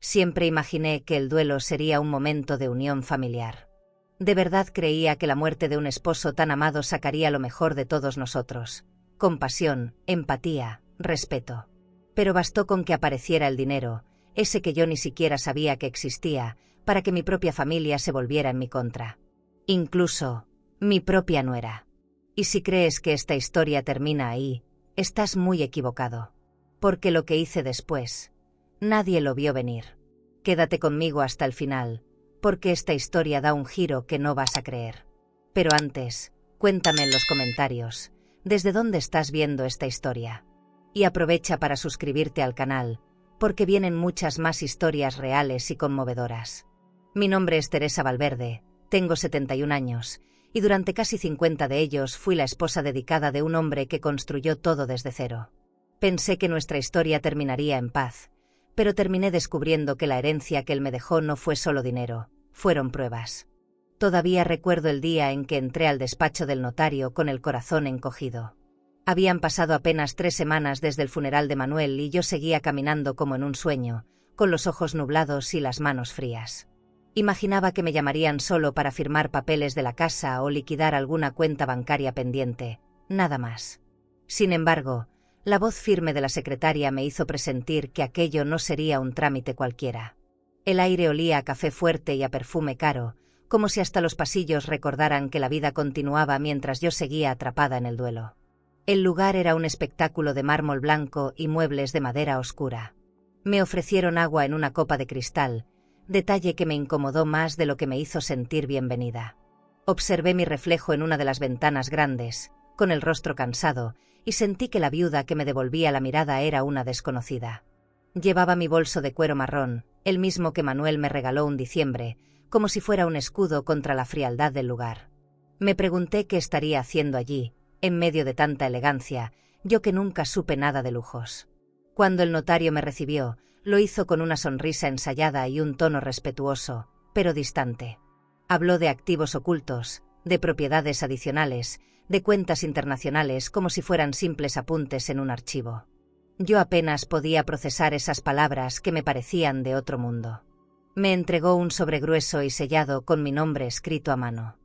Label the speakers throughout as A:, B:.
A: Siempre imaginé que el duelo sería un momento de unión familiar. De verdad creía que la muerte de un esposo tan amado sacaría lo mejor de todos nosotros: compasión, empatía, respeto. Pero bastó con que apareciera el dinero, ese que yo ni siquiera sabía que existía, para que mi propia familia se volviera en mi contra. Incluso mi propia nuera. Y si crees que esta historia termina ahí, estás muy equivocado. Porque lo que hice después, nadie lo vio venir. Quédate conmigo hasta el final, porque esta historia da un giro que no vas a creer. Pero antes, cuéntame en los comentarios, ¿desde dónde estás viendo esta historia? Y aprovecha para suscribirte al canal, porque vienen muchas más historias reales y conmovedoras. Mi nombre es Teresa Valverde, tengo 71 años, y durante casi 50 de ellos fui la esposa dedicada de un hombre que construyó todo desde cero. Pensé que nuestra historia terminaría en paz, pero terminé descubriendo que la herencia que él me dejó no fue solo dinero, fueron pruebas. Todavía recuerdo el día en que entré al despacho del notario con el corazón encogido. Habían pasado apenas 3 semanas desde el funeral de Manuel y yo seguía caminando como en un sueño, con los ojos nublados y las manos frías. Imaginaba que me llamarían solo para firmar papeles de la casa o liquidar alguna cuenta bancaria pendiente, nada más. Sin embargo, la voz firme de la secretaria me hizo presentir que aquello no sería un trámite cualquiera. El aire olía a café fuerte y a perfume caro, como si hasta los pasillos recordaran que la vida continuaba mientras yo seguía atrapada en el duelo. El lugar era un espectáculo de mármol blanco y muebles de madera oscura. Me ofrecieron agua en una copa de cristal, detalle que me incomodó más de lo que me hizo sentir bienvenida. Observé mi reflejo en una de las ventanas grandes, con el rostro cansado, y sentí que la viuda que me devolvía la mirada era una desconocida. Llevaba mi bolso de cuero marrón, el mismo que Manuel me regaló un diciembre, como si fuera un escudo contra la frialdad del lugar. Me pregunté qué estaría haciendo allí, en medio de tanta elegancia, yo que nunca supe nada de lujos. Cuando el notario me recibió, lo hizo con una sonrisa ensayada y un tono respetuoso, pero distante. Habló de activos ocultos, de propiedades adicionales, de cuentas internacionales como si fueran simples apuntes en un archivo. Yo apenas podía procesar esas palabras que me parecían de otro mundo. Me entregó un sobre grueso y sellado con mi nombre escrito a mano.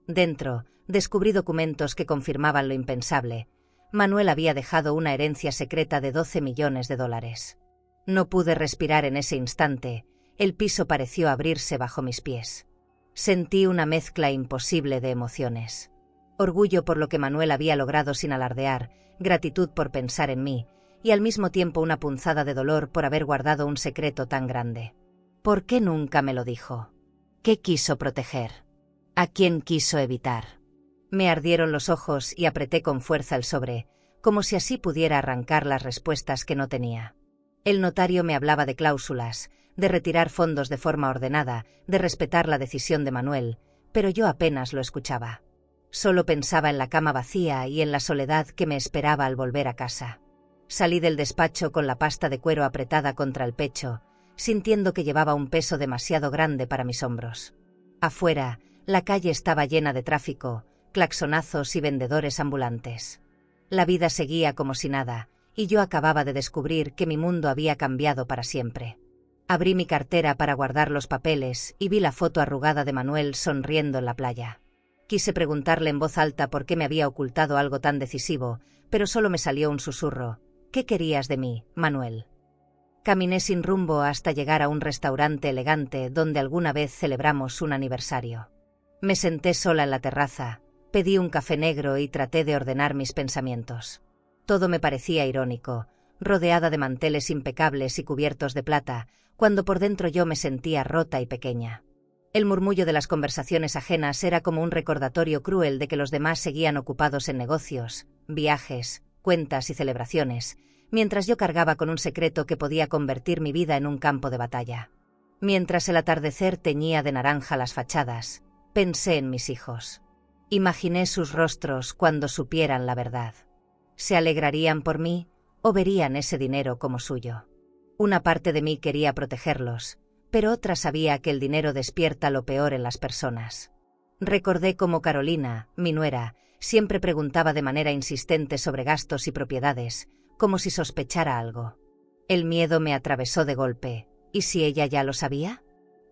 A: Dentro, descubrí documentos que confirmaban lo impensable. Manuel había dejado una herencia secreta de $12 millones. No pude respirar en ese instante, el piso pareció abrirse bajo mis pies. Sentí una mezcla imposible de emociones. Orgullo por lo que Manuel había logrado sin alardear, gratitud por pensar en mí, y al mismo tiempo una punzada de dolor por haber guardado un secreto tan grande. ¿Por qué nunca me lo dijo? ¿Qué quiso proteger? ¿A quién quiso evitar? Me ardieron los ojos y apreté con fuerza el sobre, como si así pudiera arrancar las respuestas que no tenía. El notario me hablaba de cláusulas, de retirar fondos de forma ordenada, de respetar la decisión de Manuel, pero yo apenas lo escuchaba. Solo pensaba en la cama vacía y en la soledad que me esperaba al volver a casa. Salí del despacho con la pasta de cuero apretada contra el pecho, sintiendo que llevaba un peso demasiado grande para mis hombros. Afuera, la calle estaba llena de tráfico, claxonazos y vendedores ambulantes. La vida seguía como si nada, y yo acababa de descubrir que mi mundo había cambiado para siempre. Abrí mi cartera para guardar los papeles y vi la foto arrugada de Manuel sonriendo en la playa. Quise preguntarle en voz alta por qué me había ocultado algo tan decisivo, pero solo me salió un susurro. ¿Qué querías de mí, Manuel? Caminé sin rumbo hasta llegar a un restaurante elegante donde alguna vez celebramos un aniversario. Me senté sola en la terraza, pedí un café negro y traté de ordenar mis pensamientos. Todo me parecía irónico, rodeada de manteles impecables y cubiertos de plata, cuando por dentro yo me sentía rota y pequeña. El murmullo de las conversaciones ajenas era como un recordatorio cruel de que los demás seguían ocupados en negocios, viajes, cuentas y celebraciones, mientras yo cargaba con un secreto que podía convertir mi vida en un campo de batalla. Mientras el atardecer teñía de naranja las fachadas, pensé en mis hijos. Imaginé sus rostros cuando supieran la verdad. ¿Se alegrarían por mí o verían ese dinero como suyo? Una parte de mí quería protegerlos, pero otra sabía que el dinero despierta lo peor en las personas. Recordé cómo Carolina, mi nuera, siempre preguntaba de manera insistente sobre gastos y propiedades, como si sospechara algo. El miedo me atravesó de golpe. ¿Y si ella ya lo sabía?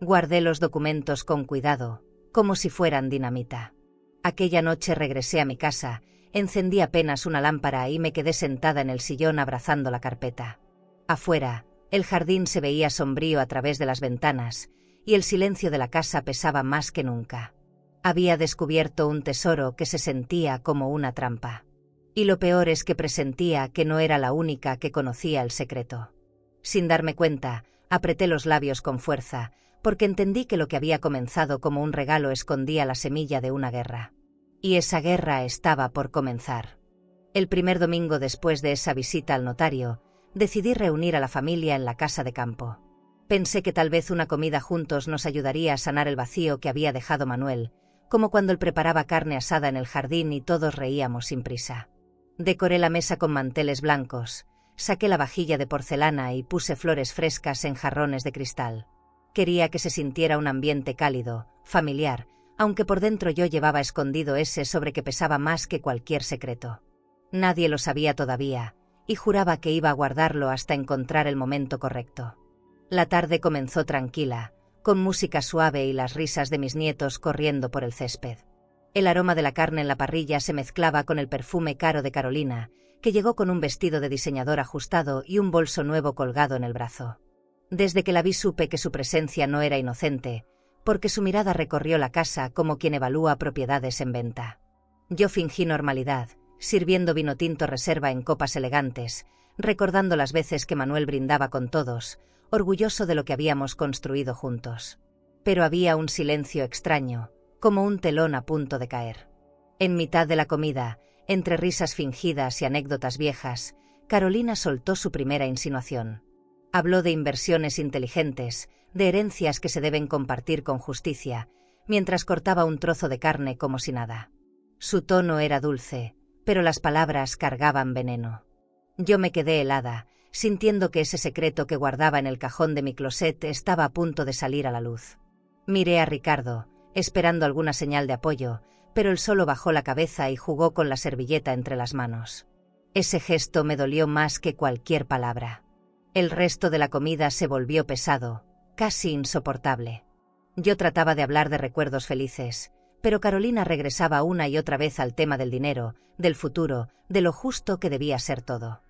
A: Guardé los documentos con cuidado, como si fueran dinamita. Aquella noche regresé a mi casa, encendí apenas una lámpara y me quedé sentada en el sillón abrazando la carpeta. Afuera, el jardín se veía sombrío a través de las ventanas, y el silencio de la casa pesaba más que nunca. Había descubierto un tesoro que se sentía como una trampa. Y lo peor es que presentía que no era la única que conocía el secreto. Sin darme cuenta, apreté los labios con fuerza, porque entendí que lo que había comenzado como un regalo escondía la semilla de una guerra. Y esa guerra estaba por comenzar. El primer domingo después de esa visita al notario, decidí reunir a la familia en la casa de campo. Pensé que tal vez una comida juntos nos ayudaría a sanar el vacío que había dejado Manuel, como cuando él preparaba carne asada en el jardín y todos reíamos sin prisa. Decoré la mesa con manteles blancos, saqué la vajilla de porcelana y puse flores frescas en jarrones de cristal. Quería que se sintiera un ambiente cálido, familiar, aunque por dentro yo llevaba escondido ese sobre que pesaba más que cualquier secreto. Nadie lo sabía todavía, y juraba que iba a guardarlo hasta encontrar el momento correcto. La tarde comenzó tranquila, con música suave y las risas de mis nietos corriendo por el césped. El aroma de la carne en la parrilla se mezclaba con el perfume caro de Carolina, que llegó con un vestido de diseñador ajustado y un bolso nuevo colgado en el brazo. Desde que la vi supe que su presencia no era inocente, porque su mirada recorrió la casa como quien evalúa propiedades en venta. Yo fingí normalidad, sirviendo vino tinto reserva en copas elegantes, recordando las veces que Manuel brindaba con todos, orgulloso de lo que habíamos construido juntos. Pero había un silencio extraño, como un telón a punto de caer. En mitad de la comida, entre risas fingidas y anécdotas viejas, Carolina soltó su primera insinuación. Habló de inversiones inteligentes, de herencias que se deben compartir con justicia, mientras cortaba un trozo de carne como si nada. Su tono era dulce, pero las palabras cargaban veneno. Yo me quedé helada, sintiendo que ese secreto que guardaba en el cajón de mi closet estaba a punto de salir a la luz. Miré a Ricardo, esperando alguna señal de apoyo, pero él solo bajó la cabeza y jugó con la servilleta entre las manos. Ese gesto me dolió más que cualquier palabra. El resto de la comida se volvió pesado, casi insoportable. Yo trataba de hablar de recuerdos felices, pero Carolina regresaba una y otra vez al tema del dinero, del futuro, de lo justo que debía ser todo.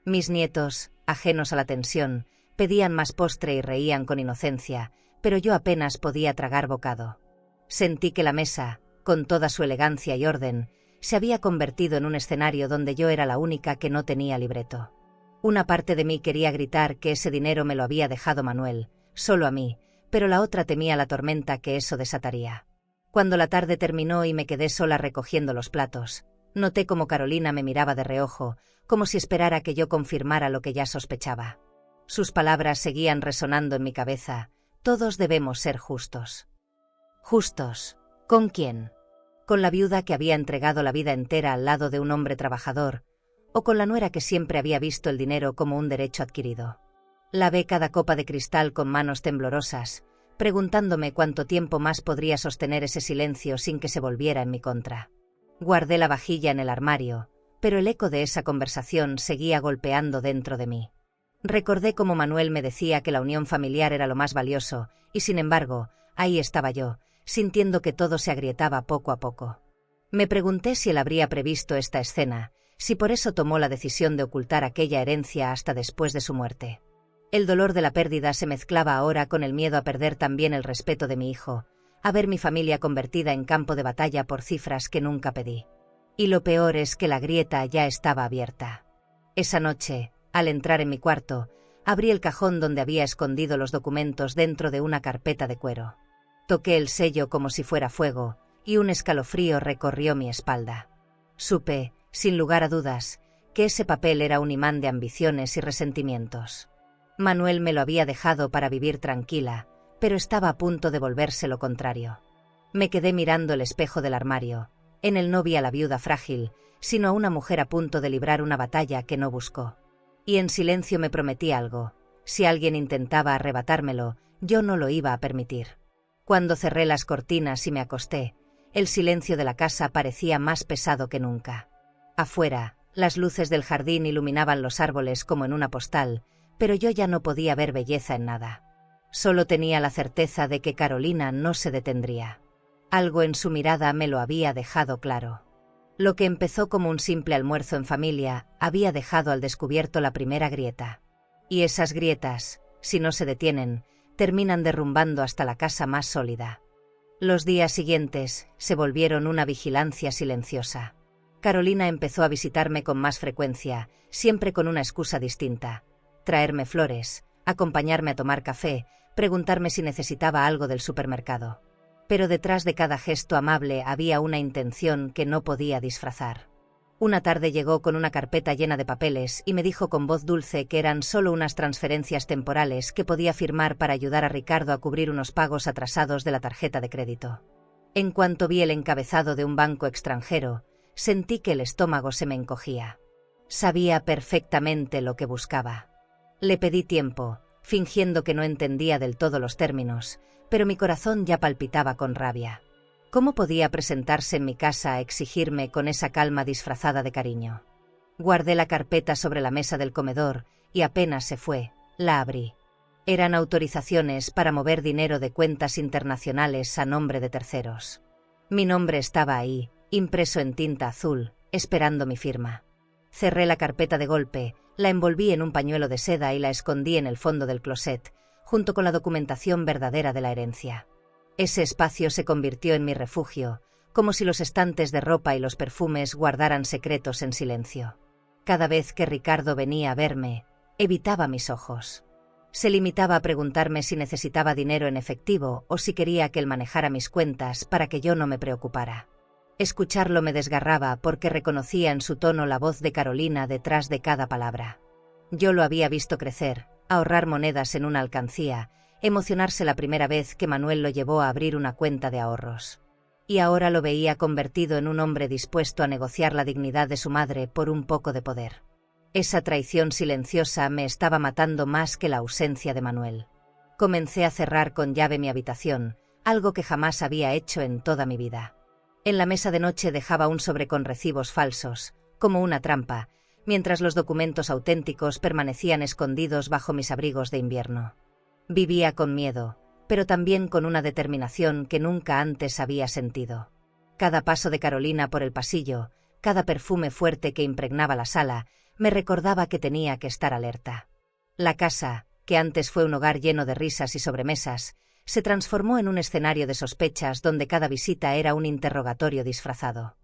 A: Mis nietos, ajenos a la tensión, pedían más postre y reían con inocencia, pero yo apenas podía tragar bocado. Sentí que la mesa, con toda su elegancia y orden, se había convertido en un escenario donde yo era la única que no tenía libreto. Una parte de mí quería gritar que ese dinero me lo había dejado Manuel, solo a mí, pero la otra temía la tormenta que eso desataría. Cuando la tarde terminó y me quedé sola recogiendo los platos, noté como Carolina me miraba de reojo, como si esperara que yo confirmara lo que ya sospechaba. Sus palabras seguían resonando en mi cabeza: todos debemos ser justos. ¿Justos? ¿Con quién? ¿Con la viuda que había entregado la vida entera al lado de un hombre trabajador, o con la nuera que siempre había visto el dinero como un derecho adquirido? Lavé cada copa de cristal con manos temblorosas, preguntándome cuánto tiempo más podría sostener ese silencio sin que se volviera en mi contra. Guardé la vajilla en el armario, pero el eco de esa conversación seguía golpeando dentro de mí. Recordé cómo Manuel me decía que la unión familiar era lo más valioso, y sin embargo, ahí estaba yo, sintiendo que todo se agrietaba poco a poco. Me pregunté si él habría previsto esta escena, si por eso tomó la decisión de ocultar aquella herencia hasta después de su muerte. El dolor de la pérdida se mezclaba ahora con el miedo a perder también el respeto de mi hijo, a ver mi familia convertida en campo de batalla por cifras que nunca pedí. Y lo peor es que la grieta ya estaba abierta. Esa noche, al entrar en mi cuarto, abrí el cajón donde había escondido los documentos dentro de una carpeta de cuero. Toqué el sello como si fuera fuego, y un escalofrío recorrió mi espalda. Supe, sin lugar a dudas, que ese papel era un imán de ambiciones y resentimientos. Manuel me lo había dejado para vivir tranquila, pero estaba a punto de volverse lo contrario. Me quedé mirando el espejo del armario. En él no vi a la viuda frágil, sino a una mujer a punto de librar una batalla que no buscó. Y en silencio me prometí algo: si alguien intentaba arrebatármelo, yo no lo iba a permitir. Cuando cerré las cortinas y me acosté, el silencio de la casa parecía más pesado que nunca. Afuera, las luces del jardín iluminaban los árboles como en una postal, pero yo ya no podía ver belleza en nada. Solo tenía la certeza de que Carolina no se detendría. Algo en su mirada me lo había dejado claro. Lo que empezó como un simple almuerzo en familia había dejado al descubierto la primera grieta. Y esas grietas, si no se detienen, terminan derrumbando hasta la casa más sólida. Los días siguientes se volvieron una vigilancia silenciosa. Carolina empezó a visitarme con más frecuencia, siempre con una excusa distinta. Traerme flores, acompañarme a tomar café, preguntarme si necesitaba algo del supermercado. Pero detrás de cada gesto amable había una intención que no podía disfrazar. Una tarde llegó con una carpeta llena de papeles y me dijo con voz dulce que eran solo unas transferencias temporales que podía firmar para ayudar a Ricardo a cubrir unos pagos atrasados de la tarjeta de crédito. En cuanto vi el encabezado de un banco extranjero, sentí que el estómago se me encogía. Sabía perfectamente lo que buscaba. Le pedí tiempo, fingiendo que no entendía del todo los términos, pero mi corazón ya palpitaba con rabia. ¿Cómo podía presentarse en mi casa a exigirme con esa calma disfrazada de cariño? Guardé la carpeta sobre la mesa del comedor y apenas se fue, la abrí. Eran autorizaciones para mover dinero de cuentas internacionales a nombre de terceros. Mi nombre estaba ahí, impreso en tinta azul, esperando mi firma. Cerré la carpeta de golpe, la envolví en un pañuelo de seda y la escondí en el fondo del closet, junto con la documentación verdadera de la herencia. Ese espacio se convirtió en mi refugio, como si los estantes de ropa y los perfumes guardaran secretos en silencio. Cada vez que Ricardo venía a verme, evitaba mis ojos. Se limitaba a preguntarme si necesitaba dinero en efectivo o si quería que él manejara mis cuentas para que yo no me preocupara. Escucharlo me desgarraba porque reconocía en su tono la voz de Carolina detrás de cada palabra. Yo lo había visto crecer, ahorrar monedas en una alcancía, emocionarse la primera vez que Manuel lo llevó a abrir una cuenta de ahorros. Y ahora lo veía convertido en un hombre dispuesto a negociar la dignidad de su madre por un poco de poder. Esa traición silenciosa me estaba matando más que la ausencia de Manuel. Comencé a cerrar con llave mi habitación, algo que jamás había hecho en toda mi vida. En la mesa de noche dejaba un sobre con recibos falsos, como una trampa, mientras los documentos auténticos permanecían escondidos bajo mis abrigos de invierno. Vivía con miedo, pero también con una determinación que nunca antes había sentido. Cada paso de Carolina por el pasillo, cada perfume fuerte que impregnaba la sala, me recordaba que tenía que estar alerta. La casa, que antes fue un hogar lleno de risas y sobremesas, se transformó en un escenario de sospechas donde cada visita era un interrogatorio disfrazado.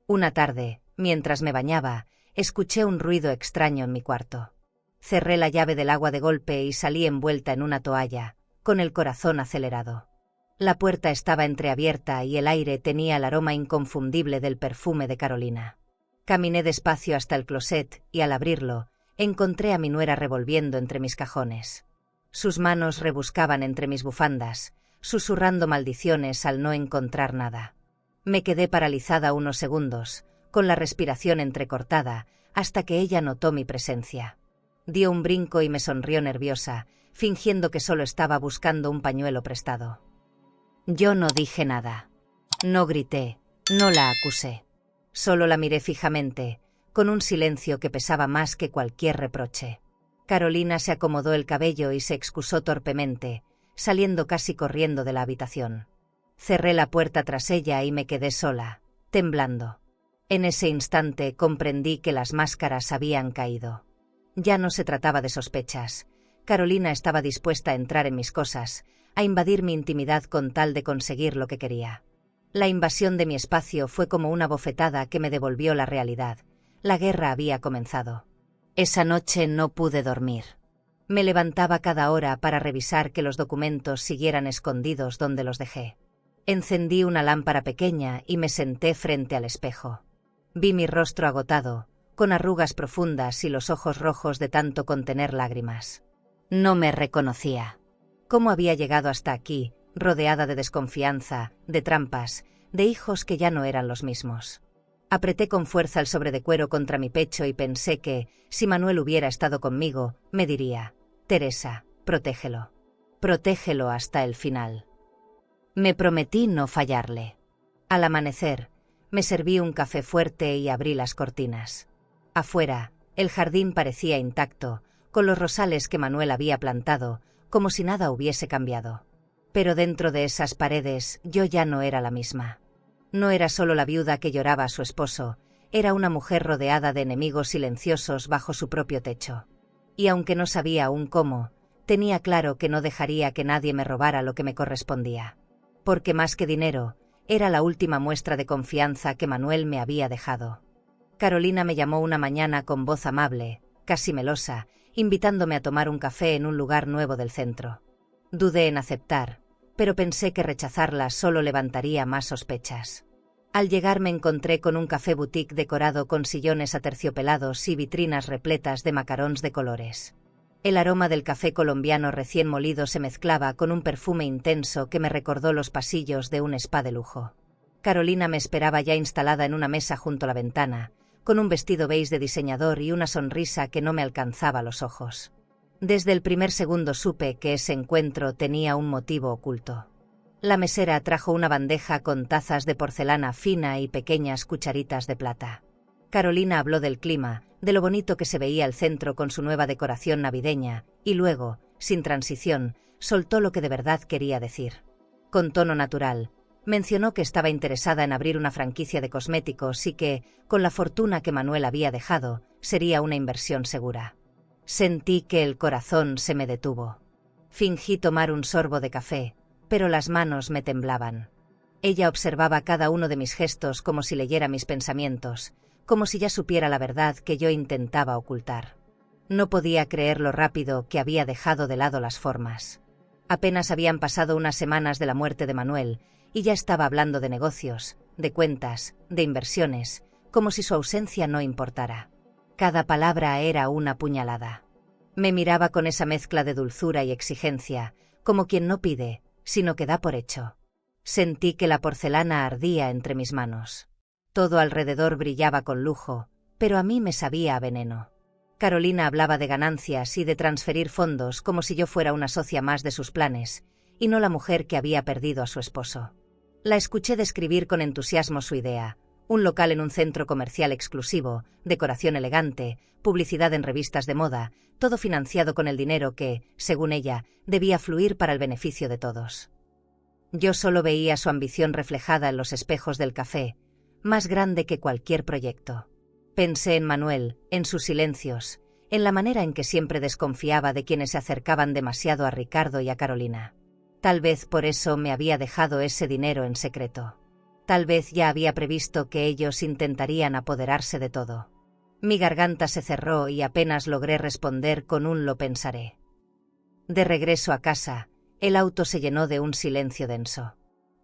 A: Una tarde, mientras me bañaba, escuché un ruido extraño en mi cuarto. Cerré la llave del agua de golpe y salí envuelta en una toalla, con el corazón acelerado. La puerta estaba entreabierta y el aire tenía el aroma inconfundible del perfume de Carolina. Caminé despacio hasta el closet y al abrirlo, encontré a mi nuera revolviendo entre mis cajones. Sus manos rebuscaban entre mis bufandas, susurrando maldiciones al no encontrar nada. Me quedé paralizada unos segundos, con la respiración entrecortada, hasta que ella notó mi presencia. Dio un brinco y me sonrió nerviosa, fingiendo que solo estaba buscando un pañuelo prestado. Yo no dije nada. No grité, no la acusé. Solo la miré fijamente, con un silencio que pesaba más que cualquier reproche. Carolina se acomodó el cabello y se excusó torpemente, saliendo casi corriendo de la habitación. Cerré la puerta tras ella y me quedé sola, temblando. En ese instante comprendí que las máscaras habían caído. Ya no se trataba de sospechas. Carolina estaba dispuesta a entrar en mis cosas, a invadir mi intimidad con tal de conseguir lo que quería. La invasión de mi espacio fue como una bofetada que me devolvió la realidad. La guerra había comenzado. Esa noche no pude dormir. Me levantaba cada hora para revisar que los documentos siguieran escondidos donde los dejé. Encendí una lámpara pequeña y me senté frente al espejo. Vi mi rostro agotado, con arrugas profundas y los ojos rojos de tanto contener lágrimas. No me reconocía. ¿Cómo había llegado hasta aquí, rodeada de desconfianza, de trampas, de hijos que ya no eran los mismos? Apreté con fuerza el sobre de cuero contra mi pecho y pensé que, si Manuel hubiera estado conmigo, me diría: Teresa, protégelo. Protégelo hasta el final. Me prometí no fallarle. Al amanecer, me serví un café fuerte y abrí las cortinas. Afuera, el jardín parecía intacto, con los rosales que Manuel había plantado, como si nada hubiese cambiado. Pero dentro de esas paredes yo ya no era la misma. No era solo la viuda que lloraba a su esposo, era una mujer rodeada de enemigos silenciosos bajo su propio techo. Y aunque no sabía aún cómo, tenía claro que no dejaría que nadie me robara lo que me correspondía. Porque más que dinero, era la última muestra de confianza que Manuel me había dejado. Carolina me llamó una mañana con voz amable, casi melosa, invitándome a tomar un café en un lugar nuevo del centro. Dudé en aceptar, pero pensé que rechazarla solo levantaría más sospechas. Al llegar me encontré con un café boutique decorado con sillones aterciopelados y vitrinas repletas de macarons de colores. El aroma del café colombiano recién molido se mezclaba con un perfume intenso que me recordó los pasillos de un spa de lujo. Carolina me esperaba ya instalada en una mesa junto a la ventana, con un vestido beige de diseñador y una sonrisa que no me alcanzaba los ojos. Desde el primer segundo supe que ese encuentro tenía un motivo oculto. La mesera trajo una bandeja con tazas de porcelana fina y pequeñas cucharitas de plata. Carolina habló del clima, de lo bonito que se veía el centro con su nueva decoración navideña, y luego, sin transición, soltó lo que de verdad quería decir. Con tono natural, mencionó que estaba interesada en abrir una franquicia de cosméticos y que, con la fortuna que Manuel había dejado, sería una inversión segura. Sentí que el corazón se me detuvo. Fingí tomar un sorbo de café, pero las manos me temblaban. Ella observaba cada uno de mis gestos como si leyera mis pensamientos, como si ya supiera la verdad que yo intentaba ocultar. No podía creer lo rápido que había dejado de lado las formas. Apenas habían pasado unas semanas de la muerte de Manuel, y ya estaba hablando de negocios, de cuentas, de inversiones, como si su ausencia no importara. Cada palabra era una puñalada. Me miraba con esa mezcla de dulzura y exigencia, como quien no pide, sino que da por hecho. Sentí que la porcelana ardía entre mis manos. Todo alrededor brillaba con lujo, pero a mí me sabía a veneno. Carolina hablaba de ganancias y de transferir fondos como si yo fuera una socia más de sus planes, y no la mujer que había perdido a su esposo. La escuché describir con entusiasmo su idea: un local en un centro comercial exclusivo, decoración elegante, publicidad en revistas de moda, todo financiado con el dinero que, según ella, debía fluir para el beneficio de todos. Yo solo veía su ambición reflejada en los espejos del café, más grande que cualquier proyecto. Pensé en Manuel, en sus silencios, en la manera en que siempre desconfiaba de quienes se acercaban demasiado a Ricardo y a Carolina. Tal vez por eso me había dejado ese dinero en secreto. Tal vez ya había previsto que ellos intentarían apoderarse de todo. Mi garganta se cerró y apenas logré responder con un "lo pensaré". De regreso a casa, el auto se llenó de un silencio denso.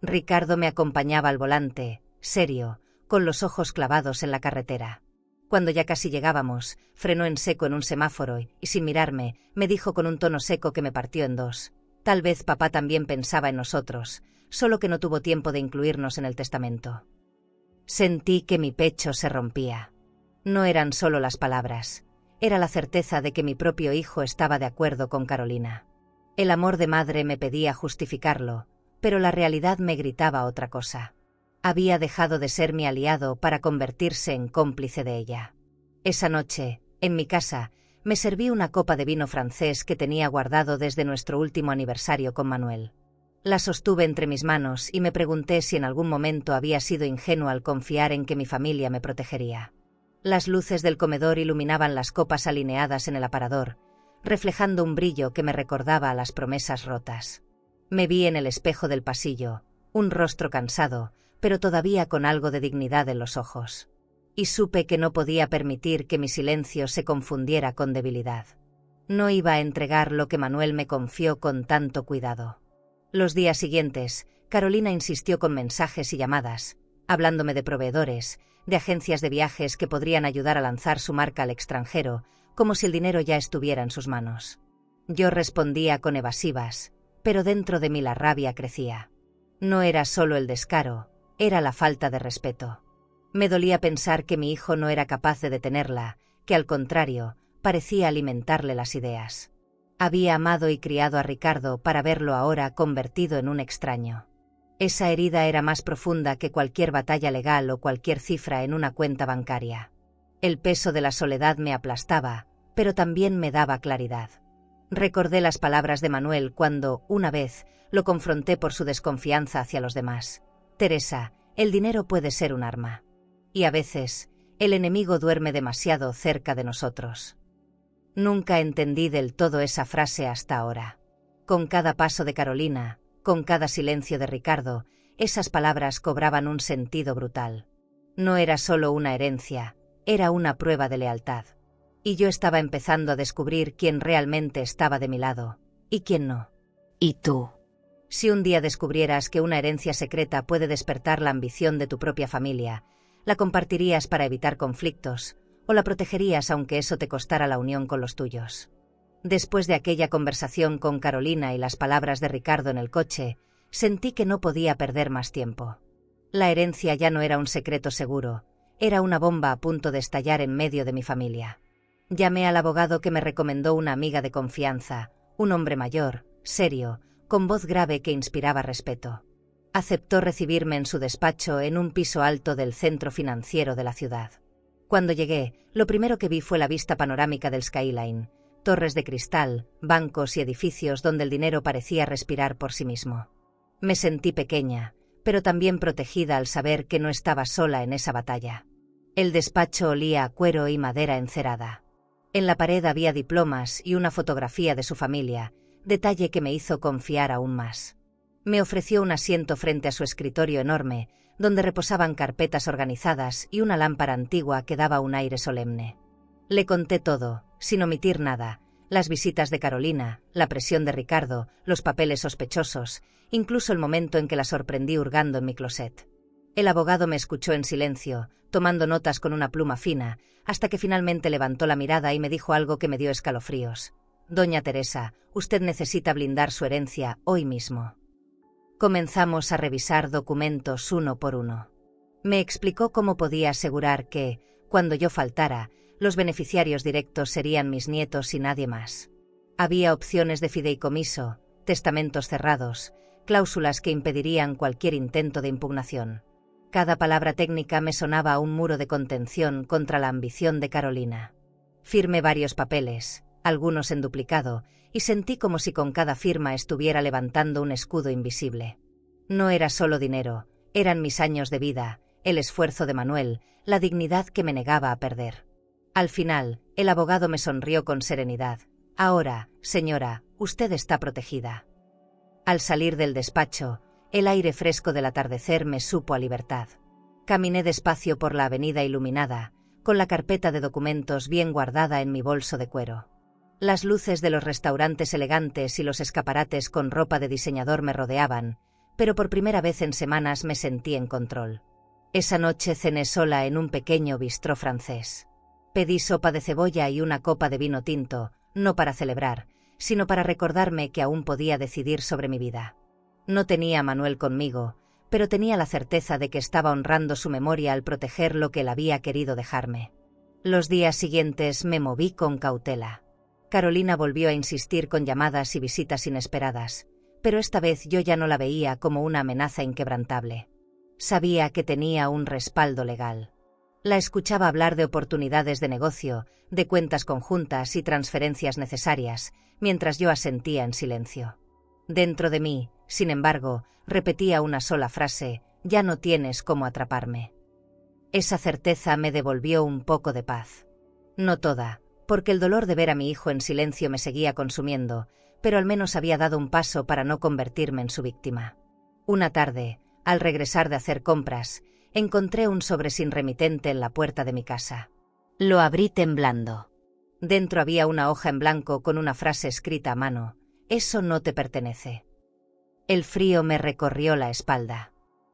A: Ricardo me acompañaba al volante, serio, con los ojos clavados en la carretera. Cuando ya casi llegábamos, frenó en seco en un semáforo y, sin mirarme, me dijo con un tono seco que me partió en dos: tal vez papá también pensaba en nosotros, solo que no tuvo tiempo de incluirnos en el testamento. Sentí que mi pecho se rompía. No eran solo las palabras, era la certeza de que mi propio hijo estaba de acuerdo con Carolina. El amor de madre me pedía justificarlo, pero la realidad me gritaba otra cosa. Había dejado de ser mi aliado para convertirse en cómplice de ella. Esa noche, en mi casa, me serví una copa de vino francés que tenía guardado desde nuestro último aniversario con Manuel. La sostuve entre mis manos y me pregunté si en algún momento había sido ingenua al confiar en que mi familia me protegería. Las luces del comedor iluminaban las copas alineadas en el aparador, reflejando un brillo que me recordaba a las promesas rotas. Me vi en el espejo del pasillo, un rostro cansado, pero todavía con algo de dignidad en los ojos. Y supe que no podía permitir que mi silencio se confundiera con debilidad. No iba a entregar lo que Manuel me confió con tanto cuidado. Los días siguientes, Carolina insistió con mensajes y llamadas, hablándome de proveedores, de agencias de viajes que podrían ayudar a lanzar su marca al extranjero, como si el dinero ya estuviera en sus manos. Yo respondía con evasivas, pero dentro de mí la rabia crecía. No era solo el descaro, era la falta de respeto. Me dolía pensar que mi hijo no era capaz de detenerla, que al contrario, parecía alimentarle las ideas. Había amado y criado a Ricardo para verlo ahora convertido en un extraño. Esa herida era más profunda que cualquier batalla legal o cualquier cifra en una cuenta bancaria. El peso de la soledad me aplastaba, pero también me daba claridad. Recordé las palabras de Manuel cuando, una vez, lo confronté por su desconfianza hacia los demás. Teresa, el dinero puede ser un arma. Y a veces, el enemigo duerme demasiado cerca de nosotros. Nunca entendí del todo esa frase hasta ahora. Con cada paso de Carolina, con cada silencio de Ricardo, esas palabras cobraban un sentido brutal. No era solo una herencia, era una prueba de lealtad. Y yo estaba empezando a descubrir quién realmente estaba de mi lado, y quién no.
B: ¿Y tú?
A: Si un día descubrieras que una herencia secreta puede despertar la ambición de tu propia familia, ¿la compartirías para evitar conflictos, o la protegerías aunque eso te costara la unión con los tuyos? Después de aquella conversación con Carolina y las palabras de Ricardo en el coche, sentí que no podía perder más tiempo. La herencia ya no era un secreto seguro, era una bomba a punto de estallar en medio de mi familia. Llamé al abogado que me recomendó una amiga de confianza, un hombre mayor, serio, con voz grave que inspiraba respeto. Aceptó recibirme en su despacho en un piso alto del centro financiero de la ciudad. Cuando llegué, lo primero que vi fue la vista panorámica del skyline, torres de cristal, bancos y edificios donde el dinero parecía respirar por sí mismo. Me sentí pequeña, pero también protegida al saber que no estaba sola en esa batalla. El despacho olía a cuero y madera encerada. En la pared había diplomas y una fotografía de su familia, detalle que me hizo confiar aún más. Me ofreció un asiento frente a su escritorio enorme, donde reposaban carpetas organizadas y una lámpara antigua que daba un aire solemne. Le conté todo, sin omitir nada, las visitas de Carolina, la presión de Ricardo, los papeles sospechosos, incluso el momento en que la sorprendí hurgando en mi closet. El abogado me escuchó en silencio, tomando notas con una pluma fina, hasta que finalmente levantó la mirada y me dijo algo que me dio escalofríos. «Doña Teresa, usted necesita blindar su herencia hoy mismo». Comenzamos a revisar documentos uno por uno. Me explicó cómo podía asegurar que, cuando yo faltara, los beneficiarios directos serían mis nietos y nadie más. Había opciones de fideicomiso, testamentos cerrados, cláusulas que impedirían cualquier intento de impugnación. Cada palabra técnica me sonaba a un muro de contención contra la ambición de Carolina. Firmé varios papeles, algunos en duplicado, y sentí como si con cada firma estuviera levantando un escudo invisible. No era solo dinero, eran mis años de vida, el esfuerzo de Manuel, la dignidad que me negaba a perder. Al final, el abogado me sonrió con serenidad. «Ahora, señora, usted está protegida». Al salir del despacho, el aire fresco del atardecer me supo a libertad. Caminé despacio por la avenida iluminada, con la carpeta de documentos bien guardada en mi bolso de cuero. Las luces de los restaurantes elegantes y los escaparates con ropa de diseñador me rodeaban, pero por primera vez en semanas me sentí en control. Esa noche cené sola en un pequeño bistró francés. Pedí sopa de cebolla y una copa de vino tinto, no para celebrar, sino para recordarme que aún podía decidir sobre mi vida. No tenía a Manuel conmigo, pero tenía la certeza de que estaba honrando su memoria al proteger lo que él había querido dejarme. Los días siguientes me moví con cautela. Carolina volvió a insistir con llamadas y visitas inesperadas, pero esta vez yo ya no la veía como una amenaza inquebrantable. Sabía que tenía un respaldo legal. La escuchaba hablar de oportunidades de negocio, de cuentas conjuntas y transferencias necesarias, mientras yo asentía en silencio. Dentro de mí, sin embargo, repetía una sola frase: «Ya no tienes cómo atraparme». Esa certeza me devolvió un poco de paz. No toda, porque el dolor de ver a mi hijo en silencio me seguía consumiendo, pero al menos había dado un paso para no convertirme en su víctima. Una tarde, al regresar de hacer compras, encontré un sobre sin remitente en la puerta de mi casa. Lo abrí temblando. Dentro había una hoja en blanco con una frase escrita a mano: «Eso no te pertenece». El frío me recorrió la espalda.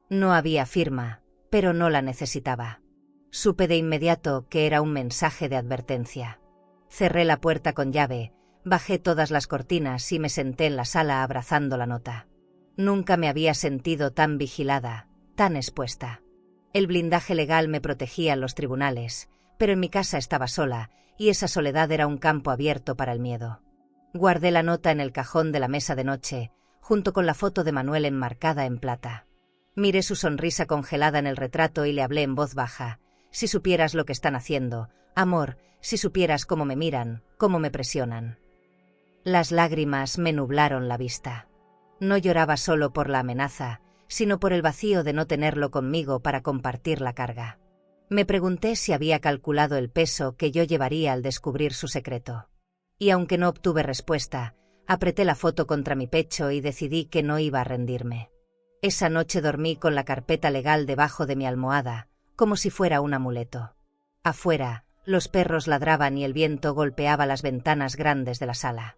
A: No había firma, pero no la necesitaba. Supe de inmediato que era un mensaje de advertencia. Cerré la puerta con llave, bajé todas las cortinas y me senté en la sala abrazando la nota. Nunca me había sentido tan vigilada, tan expuesta. El blindaje legal me protegía en los tribunales, pero en mi casa estaba sola, y esa soledad era un campo abierto para el miedo. Guardé la nota en el cajón de la mesa de noche, junto con la foto de Manuel enmarcada en plata. Miré su sonrisa congelada en el retrato y le hablé en voz baja: «Si supieras lo que están haciendo, amor, si supieras cómo me miran, cómo me presionan». Las lágrimas me nublaron la vista. No lloraba solo por la amenaza, sino por el vacío de no tenerlo conmigo para compartir la carga. Me pregunté si había calculado el peso que yo llevaría al descubrir su secreto. Y aunque no obtuve respuesta, apreté la foto contra mi pecho y decidí que no iba a rendirme. Esa noche dormí con la carpeta legal debajo de mi almohada, como si fuera un amuleto. Afuera, los perros ladraban y el viento golpeaba las ventanas grandes de la sala.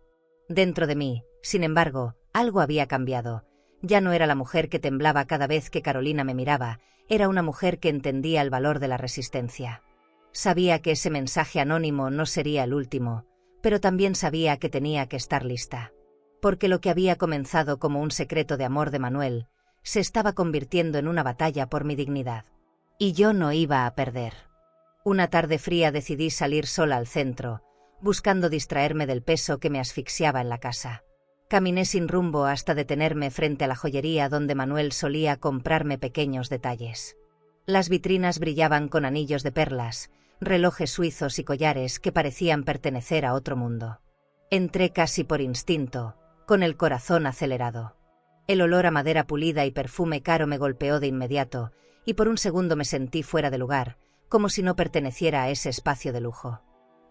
A: Dentro de mí, sin embargo, algo había cambiado. Ya no era la mujer que temblaba cada vez que Carolina me miraba, era una mujer que entendía el valor de la resistencia. Sabía que ese mensaje anónimo no sería el último, pero también sabía que tenía que estar lista. Porque lo que había comenzado como un secreto de amor de Manuel, se estaba convirtiendo en una batalla por mi dignidad. Y yo no iba a perder. Una tarde fría decidí salir sola al centro, buscando distraerme del peso que me asfixiaba en la casa. Caminé sin rumbo hasta detenerme frente a la joyería donde Manuel solía comprarme pequeños detalles. Las vitrinas brillaban con anillos de perlas, relojes suizos y collares que parecían pertenecer a otro mundo. Entré casi por instinto, con el corazón acelerado. El olor a madera pulida y perfume caro me golpeó de inmediato, y por un segundo me sentí fuera de lugar, como si no perteneciera a ese espacio de lujo.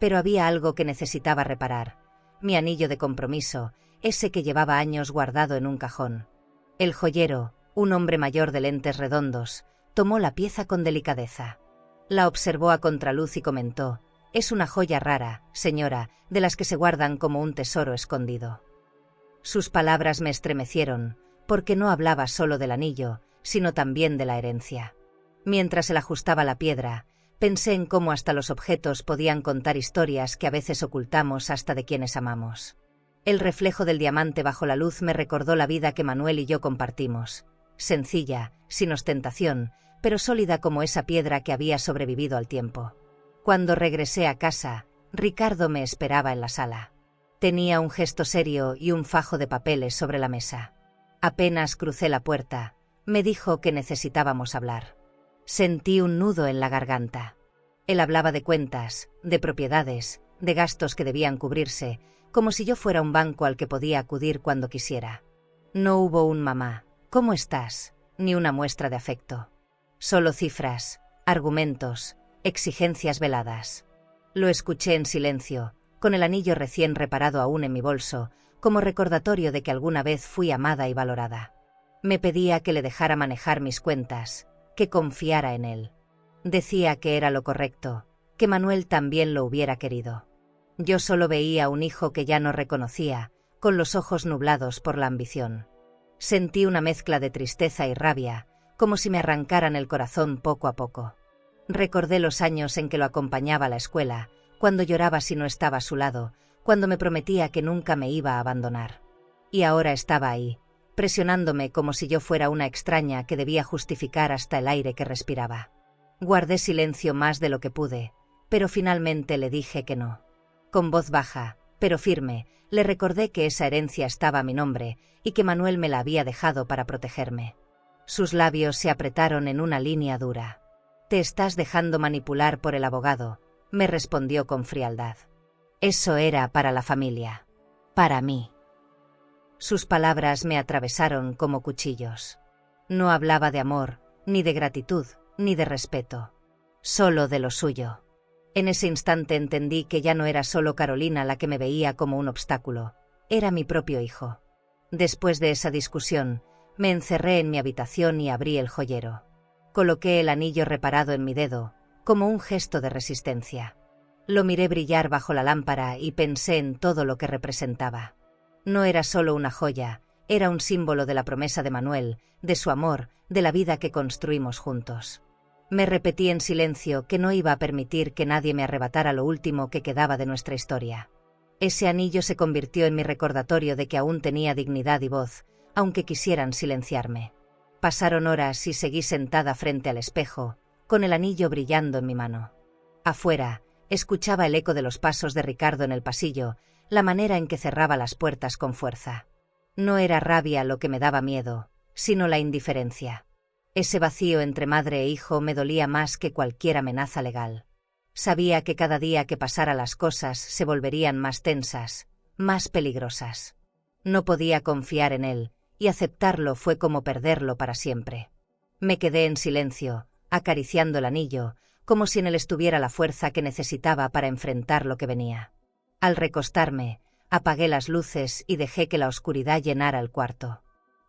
A: Pero había algo que necesitaba reparar: mi anillo de compromiso, ese que llevaba años guardado en un cajón. El joyero, un hombre mayor de lentes redondos, tomó la pieza con delicadeza. La observó a contraluz y comentó: «Es una joya rara, señora, de las que se guardan como un tesoro escondido». Sus palabras me estremecieron, porque no hablaba solo del anillo, sino también de la herencia. Mientras él ajustaba la piedra, pensé en cómo hasta los objetos podían contar historias que a veces ocultamos hasta de quienes amamos. El reflejo del diamante bajo la luz me recordó la vida que Manuel y yo compartimos. Sencilla, sin ostentación, pero sólida como esa piedra que había sobrevivido al tiempo. Cuando regresé a casa, Ricardo me esperaba en la sala. Tenía un gesto serio y un fajo de papeles sobre la mesa. Apenas crucé la puerta, me dijo que necesitábamos hablar. Sentí un nudo en la garganta. Él hablaba de cuentas, de propiedades, de gastos que debían cubrirse, como si yo fuera un banco al que podía acudir cuando quisiera. No hubo un «mamá, ¿cómo estás?», ni una muestra de afecto. Solo cifras, argumentos, exigencias veladas. Lo escuché en silencio, con el anillo recién reparado aún en mi bolso, como recordatorio de que alguna vez fui amada y valorada. Me pedía que le dejara manejar mis cuentas, que confiara en él. Decía que era lo correcto, que Manuel también lo hubiera querido. Yo solo veía un hijo que ya no reconocía, con los ojos nublados por la ambición. Sentí una mezcla de tristeza y rabia, como si me arrancaran el corazón poco a poco. Recordé los años en que lo acompañaba a la escuela, cuando lloraba si no estaba a su lado, cuando me prometía que nunca me iba a abandonar. Y ahora estaba ahí, presionándome como si yo fuera una extraña que debía justificar hasta el aire que respiraba. Guardé silencio más de lo que pude, pero finalmente le dije que no. Con voz baja, pero firme, le recordé que esa herencia estaba a mi nombre y que Manuel me la había dejado para protegerme. Sus labios se apretaron en una línea dura. «Te estás dejando manipular por el abogado», me respondió con frialdad. «Eso era para la familia. Para mí». Sus palabras me atravesaron como cuchillos. No hablaba de amor, ni de gratitud, ni de respeto. Solo de lo suyo. En ese instante entendí que ya no era solo Carolina la que me veía como un obstáculo, era mi propio hijo. Después de esa discusión, me encerré en mi habitación y abrí el joyero. Coloqué el anillo reparado en mi dedo, como un gesto de resistencia. Lo miré brillar bajo la lámpara y pensé en todo lo que representaba. No era solo una joya, era un símbolo de la promesa de Manuel, de su amor, de la vida que construimos juntos. Me repetí en silencio que no iba a permitir que nadie me arrebatara lo último que quedaba de nuestra historia. Ese anillo se convirtió en mi recordatorio de que aún tenía dignidad y voz, aunque quisieran silenciarme. Pasaron horas y seguí sentada frente al espejo, con el anillo brillando en mi mano. Afuera, escuchaba el eco de los pasos de Ricardo en el pasillo, la manera en que cerraba las puertas con fuerza. No era rabia lo que me daba miedo, sino la indiferencia. Ese vacío entre madre e hijo me dolía más que cualquier amenaza legal. Sabía que cada día que pasara las cosas se volverían más tensas, más peligrosas. No podía confiar en él, y aceptarlo fue como perderlo para siempre. Me quedé en silencio, acariciando el anillo, como si en él estuviera la fuerza que necesitaba para enfrentar lo que venía. Al recostarme, apagué las luces y dejé que la oscuridad llenara el cuarto.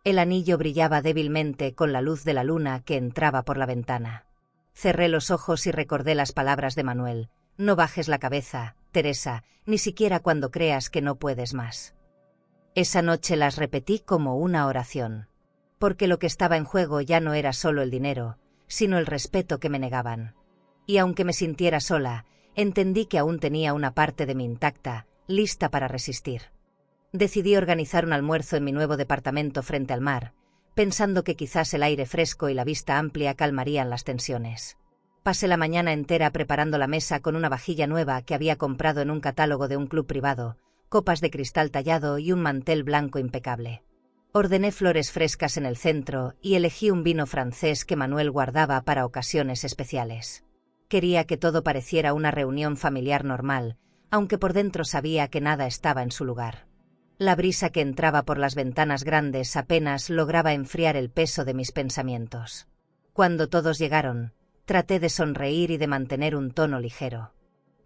A: El anillo brillaba débilmente con la luz de la luna que entraba por la ventana. Cerré los ojos y recordé las palabras de Manuel: no bajes la cabeza, Teresa, ni siquiera cuando creas que no puedes más. Esa noche las repetí como una oración. Porque lo que estaba en juego ya no era solo el dinero, sino el respeto que me negaban. Y aunque me sintiera sola, entendí que aún tenía una parte de mí intacta, lista para resistir. Decidí organizar un almuerzo en mi nuevo departamento frente al mar, pensando que quizás el aire fresco y la vista amplia calmarían las tensiones. Pasé la mañana entera preparando la mesa con una vajilla nueva que había comprado en un catálogo de un club privado, copas de cristal tallado y un mantel blanco impecable. Ordené flores frescas en el centro y elegí un vino francés que Manuel guardaba para ocasiones especiales. Quería que todo pareciera una reunión familiar normal, aunque por dentro sabía que nada estaba en su lugar. La brisa que entraba por las ventanas grandes apenas lograba enfriar el peso de mis pensamientos. Cuando todos llegaron, traté de sonreír y de mantener un tono ligero.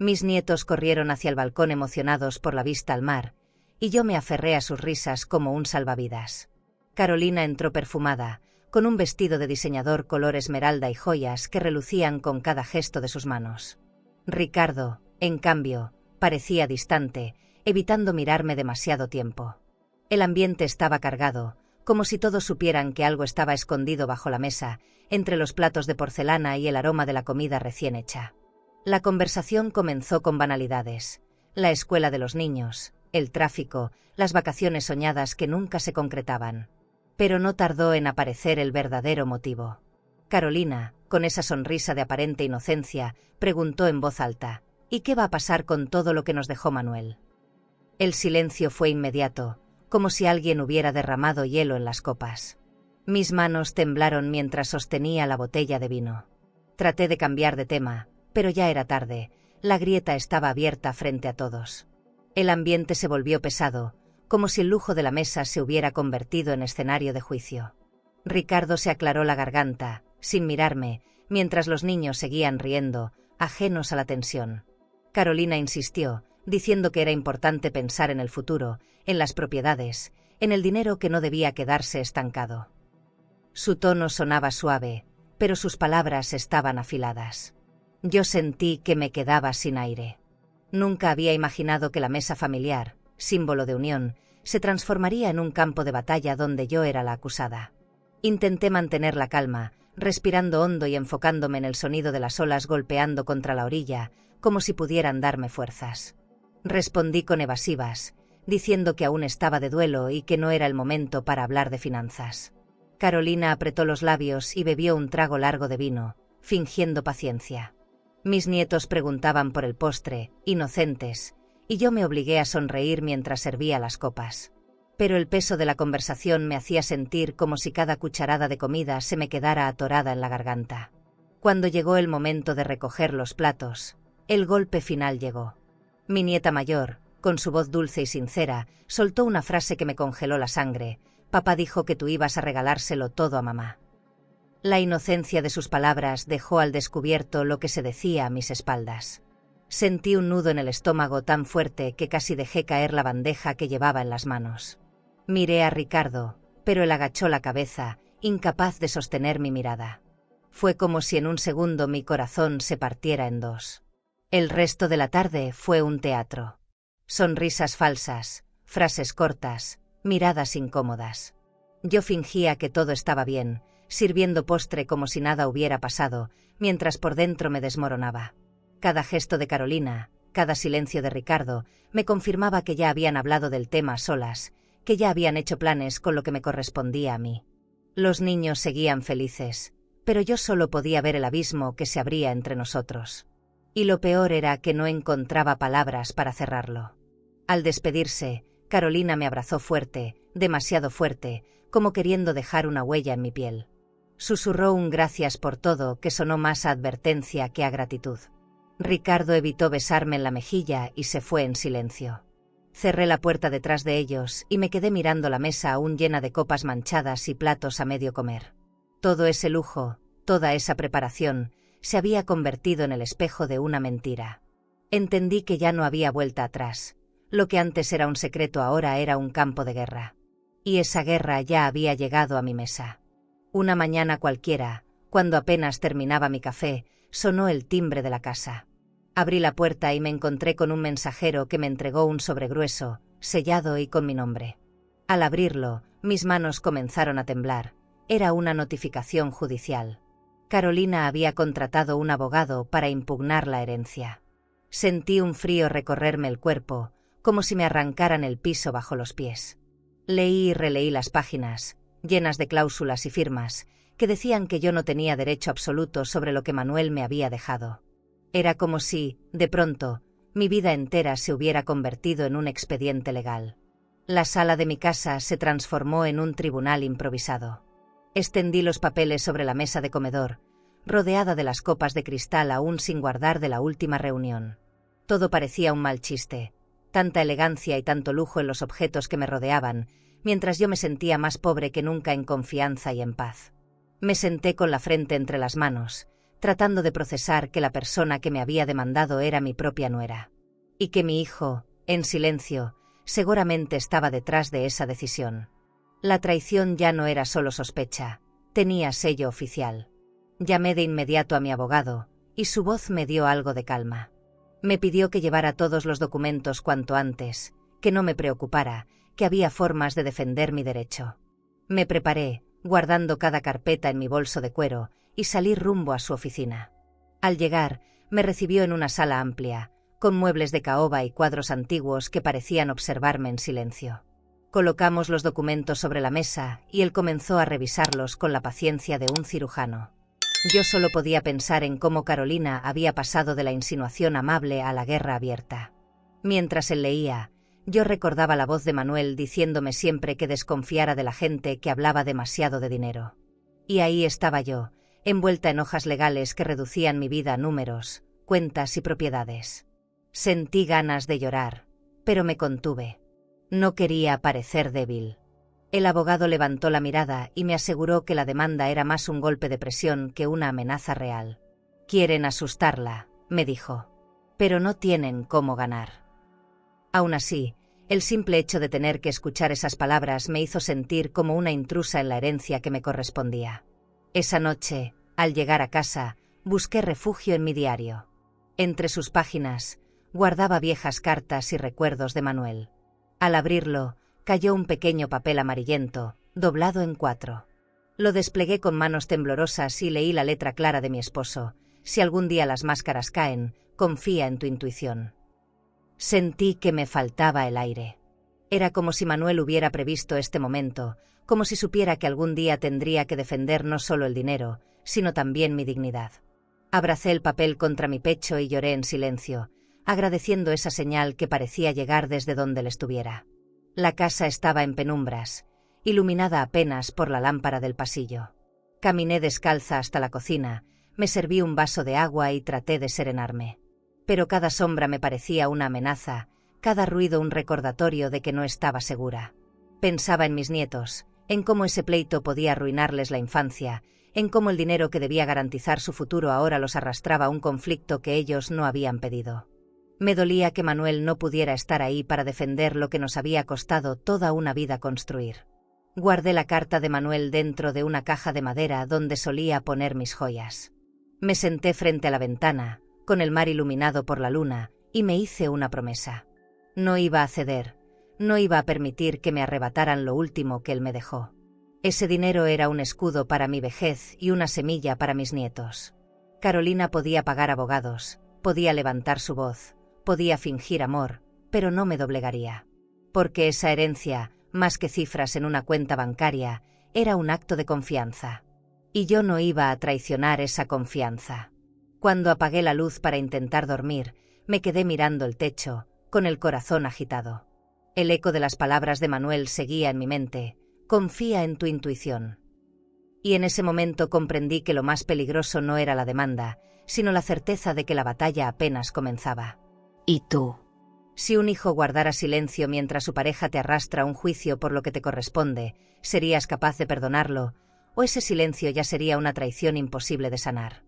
A: Mis nietos corrieron hacia el balcón emocionados por la vista al mar, y yo me aferré a sus risas como un salvavidas. Carolina entró perfumada, con un vestido de diseñador color esmeralda y joyas que relucían con cada gesto de sus manos. Ricardo, en cambio, parecía distante, evitando mirarme demasiado tiempo. El ambiente estaba cargado, como si todos supieran que algo estaba escondido bajo la mesa, entre los platos de porcelana y el aroma de la comida recién hecha. La conversación comenzó con banalidades: la escuela de los niños, el tráfico, las vacaciones soñadas que nunca se concretaban. Pero no tardó en aparecer el verdadero motivo. Carolina, con esa sonrisa de aparente inocencia, preguntó en voz alta: ¿y qué va a pasar con todo lo que nos dejó Manuel? El silencio fue inmediato, como si alguien hubiera derramado hielo en las copas. Mis manos temblaron mientras sostenía la botella de vino. Traté de cambiar de tema, pero ya era tarde, la grieta estaba abierta frente a todos. El ambiente se volvió pesado, como si el lujo de la mesa se hubiera convertido en escenario de juicio. Ricardo se aclaró la garganta, sin mirarme, mientras los niños seguían riendo, ajenos a la tensión. Carolina insistió, diciendo que era importante pensar en el futuro, en las propiedades, en el dinero que no debía quedarse estancado. Su tono sonaba suave, pero sus palabras estaban afiladas. Yo sentí que me quedaba sin aire. Nunca había imaginado que la mesa familiar, símbolo de unión, se transformaría en un campo de batalla donde yo era la acusada. Intenté mantener la calma, respirando hondo y enfocándome en el sonido de las olas golpeando contra la orilla, como si pudieran darme fuerzas. Respondí con evasivas, diciendo que aún estaba de duelo y que no era el momento para hablar de finanzas. Carolina apretó los labios y bebió un trago largo de vino, fingiendo paciencia. Mis nietos preguntaban por el postre, inocentes, y yo me obligué a sonreír mientras servía las copas. Pero el peso de la conversación me hacía sentir como si cada cucharada de comida se me quedara atorada en la garganta. Cuando llegó el momento de recoger los platos, el golpe final llegó. Mi nieta mayor, con su voz dulce y sincera, soltó una frase que me congeló la sangre: «Papá dijo que tú ibas a regalárselo todo a mamá». La inocencia de sus palabras dejó al descubierto lo que se decía a mis espaldas. Sentí un nudo en el estómago tan fuerte que casi dejé caer la bandeja que llevaba en las manos. Miré a Ricardo, pero él agachó la cabeza, incapaz de sostener mi mirada. Fue como si en un segundo mi corazón se partiera en dos. El resto de la tarde fue un teatro. Sonrisas falsas, frases cortas, miradas incómodas. Yo fingía que todo estaba bien, sirviendo postre como si nada hubiera pasado, mientras por dentro me desmoronaba. Cada gesto de Carolina, cada silencio de Ricardo, me confirmaba que ya habían hablado del tema a solas, que ya habían hecho planes con lo que me correspondía a mí. Los niños seguían felices, pero yo solo podía ver el abismo que se abría entre nosotros. Y lo peor era que no encontraba palabras para cerrarlo. Al despedirse, Carolina me abrazó fuerte, demasiado fuerte, como queriendo dejar una huella en mi piel. Susurró un gracias por todo que sonó más a advertencia que a gratitud. Ricardo evitó besarme en la mejilla y se fue en silencio. Cerré la puerta detrás de ellos y me quedé mirando la mesa aún llena de copas manchadas y platos a medio comer. Todo ese lujo, toda esa preparación, se había convertido en el espejo de una mentira. Entendí que ya no había vuelta atrás. Lo que antes era un secreto ahora era un campo de guerra. Y esa guerra ya había llegado a mi mesa. Una mañana cualquiera, cuando apenas terminaba mi café, sonó el timbre de la casa. Abrí la puerta y me encontré con un mensajero que me entregó un sobre grueso, sellado y con mi nombre. Al abrirlo, mis manos comenzaron a temblar. Era una notificación judicial. Carolina había contratado un abogado para impugnar la herencia. Sentí un frío recorrerme el cuerpo, como si me arrancaran el piso bajo los pies. Leí y releí las páginas, llenas de cláusulas y firmas, que decían que yo no tenía derecho absoluto sobre lo que Manuel me había dejado. Era como si, de pronto, mi vida entera se hubiera convertido en un expediente legal. La sala de mi casa se transformó en un tribunal improvisado. Extendí los papeles sobre la mesa de comedor, rodeada de las copas de cristal aún sin guardar de la última reunión. Todo parecía un mal chiste, tanta elegancia y tanto lujo en los objetos que me rodeaban, mientras yo me sentía más pobre que nunca en confianza y en paz. Me senté con la frente entre las manos, tratando de procesar que la persona que me había demandado era mi propia nuera. Y que mi hijo, en silencio, seguramente estaba detrás de esa decisión. La traición ya no era solo sospecha, tenía sello oficial. Llamé de inmediato a mi abogado, y su voz me dio algo de calma. Me pidió que llevara todos los documentos cuanto antes, que no me preocupara, que había formas de defender mi derecho. Me preparé, guardando cada carpeta en mi bolso de cuero, y salí rumbo a su oficina. Al llegar, me recibió en una sala amplia, con muebles de caoba y cuadros antiguos que parecían observarme en silencio. Colocamos los documentos sobre la mesa y él comenzó a revisarlos con la paciencia de un cirujano. Yo solo podía pensar en cómo Carolina había pasado de la insinuación amable a la guerra abierta. Mientras él leía, yo recordaba la voz de Manuel diciéndome siempre que desconfiara de la gente que hablaba demasiado de dinero. Y ahí estaba yo, envuelta en hojas legales que reducían mi vida a números, cuentas y propiedades. Sentí ganas de llorar, pero me contuve. No quería parecer débil. El abogado levantó la mirada y me aseguró que la demanda era más un golpe de presión que una amenaza real. Quieren asustarla, me dijo. Pero no tienen cómo ganar. Aún así, el simple hecho de tener que escuchar esas palabras me hizo sentir como una intrusa en la herencia que me correspondía. Esa noche, al llegar a casa, busqué refugio en mi diario. Entre sus páginas, guardaba viejas cartas y recuerdos de Manuel. Al abrirlo, cayó un pequeño papel amarillento, doblado en 4. Lo desplegué con manos temblorosas y leí la letra clara de mi esposo: si algún día las máscaras caen, confía en tu intuición. Sentí que me faltaba el aire. Era como si Manuel hubiera previsto este momento, como si supiera que algún día tendría que defender no solo el dinero, sino también mi dignidad. Abracé el papel contra mi pecho y lloré en silencio, agradeciendo esa señal que parecía llegar desde donde él estuviera. La casa estaba en penumbras, iluminada apenas por la lámpara del pasillo. Caminé descalza hasta la cocina, me serví un vaso de agua y traté de serenarme. Pero cada sombra me parecía una amenaza, cada ruido un recordatorio de que no estaba segura. Pensaba en mis nietos, en cómo ese pleito podía arruinarles la infancia, en cómo el dinero que debía garantizar su futuro ahora los arrastraba a un conflicto que ellos no habían pedido. Me dolía que Manuel no pudiera estar ahí para defender lo que nos había costado toda una vida construir. Guardé la carta de Manuel dentro de una caja de madera donde solía poner mis joyas. Me senté frente a la ventana, con el mar iluminado por la luna, y me hice una promesa. No iba a ceder, no iba a permitir que me arrebataran lo último que él me dejó. Ese dinero era un escudo para mi vejez y una semilla para mis nietos. Carolina podía pagar abogados, podía levantar su voz, podía fingir amor, pero no me doblegaría. Porque esa herencia, más que cifras en una cuenta bancaria, era un acto de confianza. Y yo no iba a traicionar esa confianza. Cuando apagué la luz para intentar dormir, me quedé mirando el techo, con el corazón agitado. El eco de las palabras de Manuel seguía en mi mente: confía en tu intuición. Y en ese momento comprendí que lo más peligroso no era la demanda, sino la certeza de que la batalla apenas comenzaba.
B: ¿Y tú?
A: Si un hijo guardara silencio mientras su pareja te arrastra a un juicio por lo que te corresponde, ¿serías capaz de perdonarlo? ¿O ese silencio ya sería una traición imposible de sanar?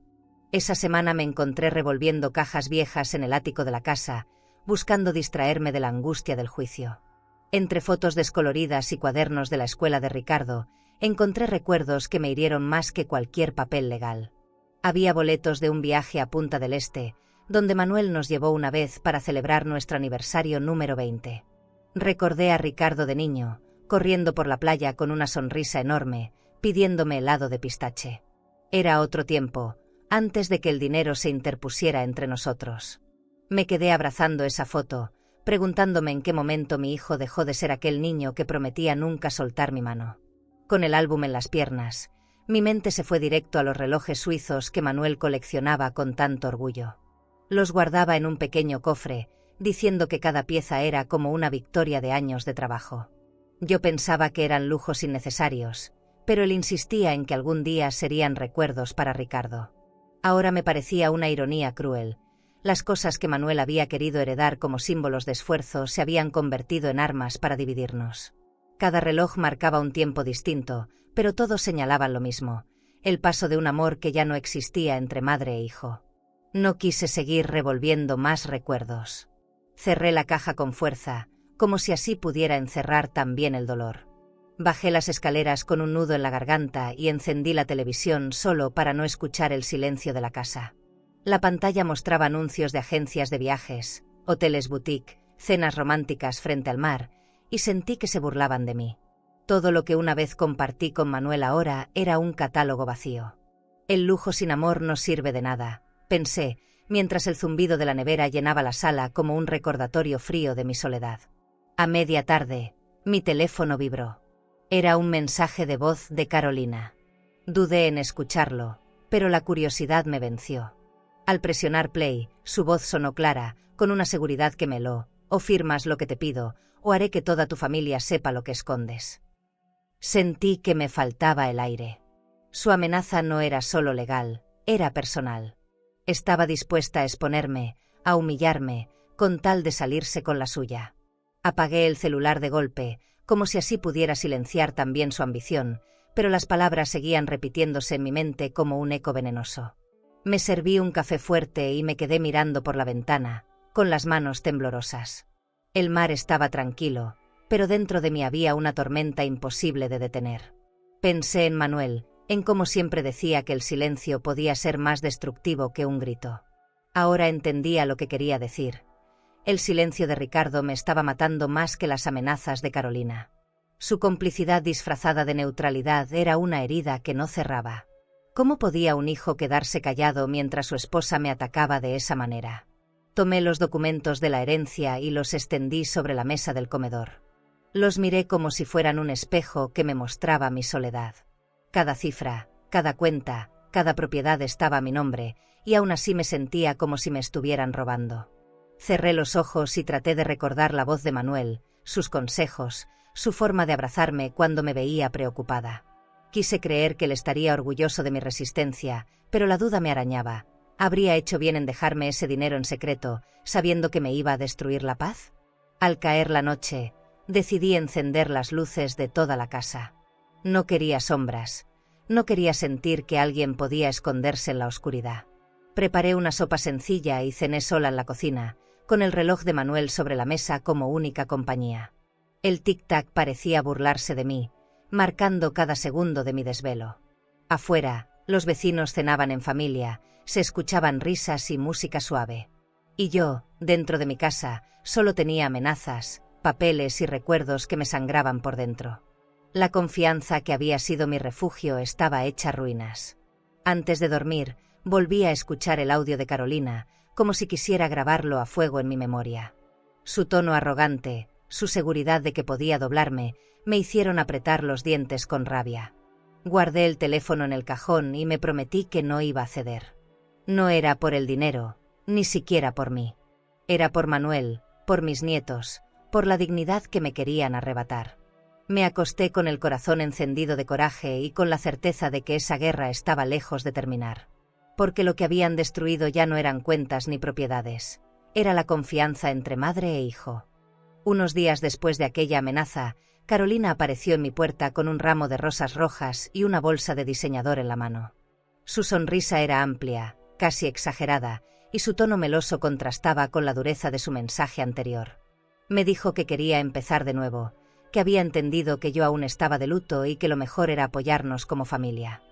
A: Esa semana me encontré revolviendo cajas viejas en el ático de la casa, buscando distraerme de la angustia del juicio. Entre fotos descoloridas y cuadernos de la escuela de Ricardo, encontré recuerdos que me hirieron más que cualquier papel legal. Había boletos de un viaje a Punta del Este, donde Manuel nos llevó una vez para celebrar nuestro aniversario número 20. Recordé a Ricardo de niño, corriendo por la playa con una sonrisa enorme, pidiéndome helado de pistache. Era otro tiempo, antes de que el dinero se interpusiera entre nosotros. Me quedé abrazando esa foto, preguntándome en qué momento mi hijo dejó de ser aquel niño que prometía nunca soltar mi mano. Con el álbum en las piernas, mi mente se fue directo a los relojes suizos que Manuel coleccionaba con tanto orgullo. Los guardaba en un pequeño cofre, diciendo que cada pieza era como una victoria de años de trabajo. Yo pensaba que eran lujos innecesarios, pero él insistía en que algún día serían recuerdos para Ricardo. Ahora me parecía una ironía cruel. Las cosas que Manuel había querido heredar como símbolos de esfuerzo se habían convertido en armas para dividirnos. Cada reloj marcaba un tiempo distinto, pero todos señalaban lo mismo: el paso de un amor que ya no existía entre madre e hijo. No quise seguir revolviendo más recuerdos. Cerré la caja con fuerza, como si así pudiera encerrar también el dolor. Bajé las escaleras con un nudo en la garganta y encendí la televisión solo para no escuchar el silencio de la casa. La pantalla mostraba anuncios de agencias de viajes, hoteles boutique, cenas románticas frente al mar, y sentí que se burlaban de mí. Todo lo que una vez compartí con Manuel ahora era un catálogo vacío. El lujo sin amor no sirve de nada, pensé, mientras el zumbido de la nevera llenaba la sala como un recordatorio frío de mi soledad. A media tarde, mi teléfono vibró. Era un mensaje de voz de Carolina. Dudé en escucharlo, pero la curiosidad me venció. Al presionar play, su voz sonó clara, con una seguridad que me heló: o firmas lo que te pido, o haré que toda tu familia sepa lo que escondes. Sentí que me faltaba el aire. Su amenaza no era solo legal, era personal. Estaba dispuesta a exponerme, a humillarme, con tal de salirse con la suya. Apagué el celular de golpe, como si así pudiera silenciar también su ambición, pero las palabras seguían repitiéndose en mi mente como un eco venenoso. Me serví un café fuerte y me quedé mirando por la ventana, con las manos temblorosas. El mar estaba tranquilo, pero dentro de mí había una tormenta imposible de detener. Pensé en Manuel, en cómo siempre decía que el silencio podía ser más destructivo que un grito. Ahora entendía lo que quería decir. El silencio de Ricardo me estaba matando más que las amenazas de Carolina. Su complicidad disfrazada de neutralidad era una herida que no cerraba. ¿Cómo podía un hijo quedarse callado mientras su esposa me atacaba de esa manera? Tomé los documentos de la herencia y los extendí sobre la mesa del comedor. Los miré como si fueran un espejo que me mostraba mi soledad. Cada cifra, cada cuenta, cada propiedad estaba a mi nombre, y aún así me sentía como si me estuvieran robando. Cerré los ojos y traté de recordar la voz de Manuel, sus consejos, su forma de abrazarme cuando me veía preocupada. Quise creer que él estaría orgulloso de mi resistencia, pero la duda me arañaba. ¿Habría hecho bien en dejarme ese dinero en secreto, sabiendo que me iba a destruir la paz? Al caer la noche, decidí encender las luces de toda la casa. No quería sombras. No quería sentir que alguien podía esconderse en la oscuridad. Preparé una sopa sencilla y cené sola en la cocina, con el reloj de Manuel sobre la mesa como única compañía. El tic-tac parecía burlarse de mí, marcando cada segundo de mi desvelo. Afuera, los vecinos cenaban en familia, se escuchaban risas y música suave. Y yo, dentro de mi casa, solo tenía amenazas, papeles y recuerdos que me sangraban por dentro. La confianza que había sido mi refugio estaba hecha ruinas. Antes de dormir, volví a escuchar el audio de Carolina, como si quisiera grabarlo a fuego en mi memoria. Su tono arrogante, su seguridad de que podía doblarme, me hicieron apretar los dientes con rabia. Guardé el teléfono en el cajón y me prometí que no iba a ceder. No era por el dinero, ni siquiera por mí. Era por Manuel, por mis nietos, por la dignidad que me querían arrebatar. Me acosté con el corazón encendido de coraje y con la certeza de que esa guerra estaba lejos de terminar. Porque lo que habían destruido ya no eran cuentas ni propiedades. Era la confianza entre madre e hijo. Unos días después de aquella amenaza, Carolina apareció en mi puerta con un ramo de rosas rojas y una bolsa de diseñador en la mano. Su sonrisa era amplia, casi exagerada, y su tono meloso contrastaba con la dureza de su mensaje anterior. Me dijo que quería empezar de nuevo, que había entendido que yo aún estaba de luto y que lo mejor era apoyarnos como familia.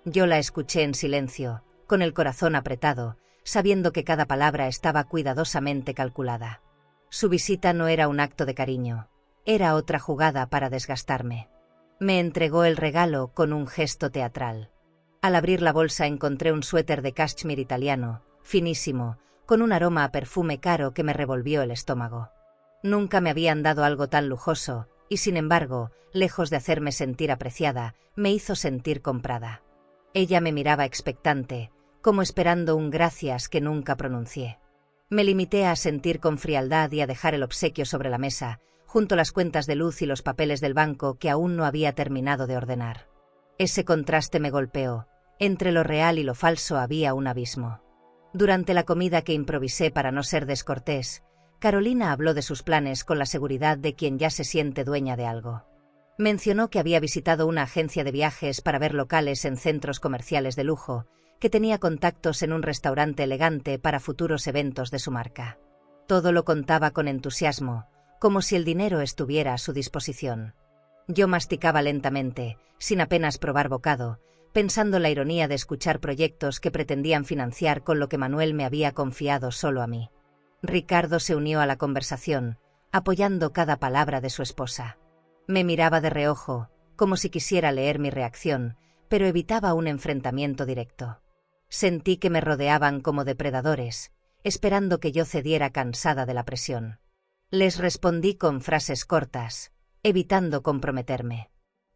A: Yo la escuché en silencio, con el corazón apretado, sabiendo que cada palabra estaba cuidadosamente calculada. Su visita no era un acto de cariño, era otra jugada para desgastarme. Me entregó el regalo con un gesto teatral. Al abrir la bolsa encontré un suéter de cashmere italiano, finísimo, con un aroma a perfume caro que me revolvió el estómago. Nunca me habían dado algo tan lujoso, y sin embargo, lejos de hacerme sentir apreciada, me hizo sentir comprada. Ella me miraba expectante, como esperando un gracias que nunca pronuncié. Me limité a sentir con frialdad y a dejar el obsequio sobre la mesa, junto a las cuentas de luz y los papeles del banco que aún no había terminado de ordenar. Ese contraste me golpeó. Entre lo real y lo falso había un abismo. Durante la comida que improvisé para no ser descortés, Carolina habló de sus planes con la seguridad de quien ya se siente dueña de algo. Mencionó que había visitado una agencia de viajes para ver locales en centros comerciales de lujo, que tenía contactos en un restaurante elegante para futuros eventos de su marca. Todo lo contaba con entusiasmo, como si el dinero estuviera a su disposición. Yo masticaba lentamente, sin apenas probar bocado, pensando en la ironía de escuchar proyectos que pretendían financiar con lo que Manuel me había confiado solo a mí. Ricardo se unió a la conversación, apoyando cada palabra de su esposa. Me miraba de reojo, como si quisiera leer mi reacción, pero evitaba un enfrentamiento directo. Sentí que me rodeaban como depredadores, esperando que yo cediera cansada de la presión. Les respondí con frases cortas, evitando comprometerme.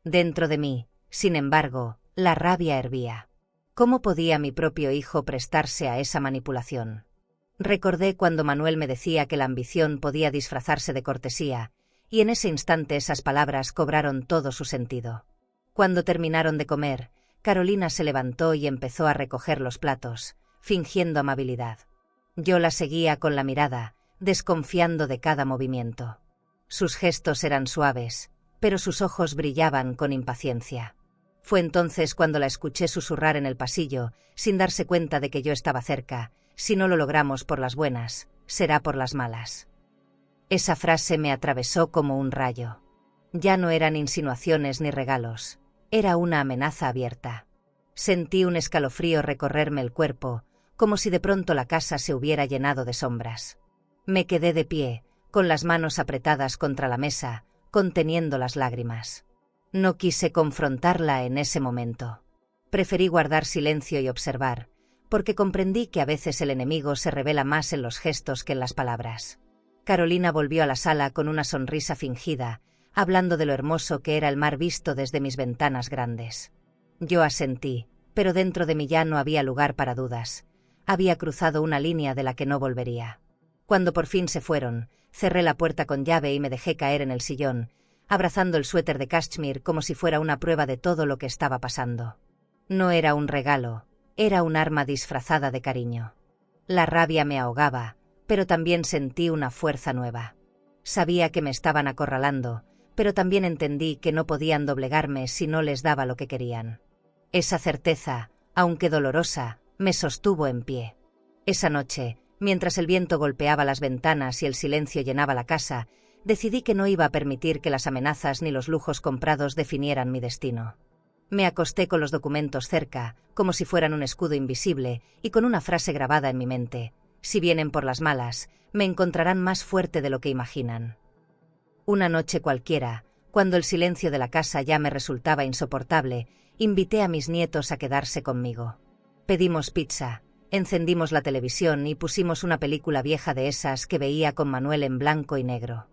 A: Dentro de mí, sin embargo, la rabia hervía. ¿Cómo podía mi propio hijo prestarse a esa manipulación? Recordé cuando Manuel me decía que la ambición podía disfrazarse de cortesía, y en ese instante esas palabras cobraron todo su sentido. Cuando terminaron de comer, Carolina se levantó y empezó a recoger los platos, fingiendo amabilidad. Yo la seguía con la mirada, desconfiando de cada movimiento. Sus gestos eran suaves, pero sus ojos brillaban con impaciencia. Fue entonces cuando la escuché susurrar en el pasillo, sin darse cuenta de que yo estaba cerca: si no lo logramos por las buenas, será por las malas. Esa frase me atravesó como un rayo. Ya no eran insinuaciones ni regalos, era una amenaza abierta. Sentí un escalofrío recorrerme el cuerpo, como si de pronto la casa se hubiera llenado de sombras. Me quedé de pie, con las manos apretadas contra la mesa, conteniendo las lágrimas. No quise confrontarla en ese momento. Preferí guardar silencio y observar, porque comprendí que a veces el enemigo se revela más en los gestos que en las palabras. Carolina volvió a la sala con una sonrisa fingida, hablando de lo hermoso que era el mar visto desde mis ventanas grandes. Yo asentí, pero dentro de mí ya no había lugar para dudas. Había cruzado una línea de la que no volvería. Cuando por fin se fueron, cerré la puerta con llave y me dejé caer en el sillón, abrazando el suéter de cashmere como si fuera una prueba de todo lo que estaba pasando. No era un regalo, era un arma disfrazada de cariño. La rabia me ahogaba, pero también sentí una fuerza nueva. Sabía que me estaban acorralando, pero también entendí que no podían doblegarme si no les daba lo que querían. Esa certeza, aunque dolorosa, me sostuvo en pie. Esa noche, mientras el viento golpeaba las ventanas y el silencio llenaba la casa, decidí que no iba a permitir que las amenazas ni los lujos comprados definieran mi destino. Me acosté con los documentos cerca, como si fueran un escudo invisible, y con una frase grabada en mi mente: si vienen por las malas, me encontrarán más fuerte de lo que imaginan. Una noche cualquiera, cuando el silencio de la casa ya me resultaba insoportable, invité a mis nietos a quedarse conmigo. Pedimos pizza, encendimos la televisión y pusimos una película vieja de esas que veía con Manuel en blanco y negro.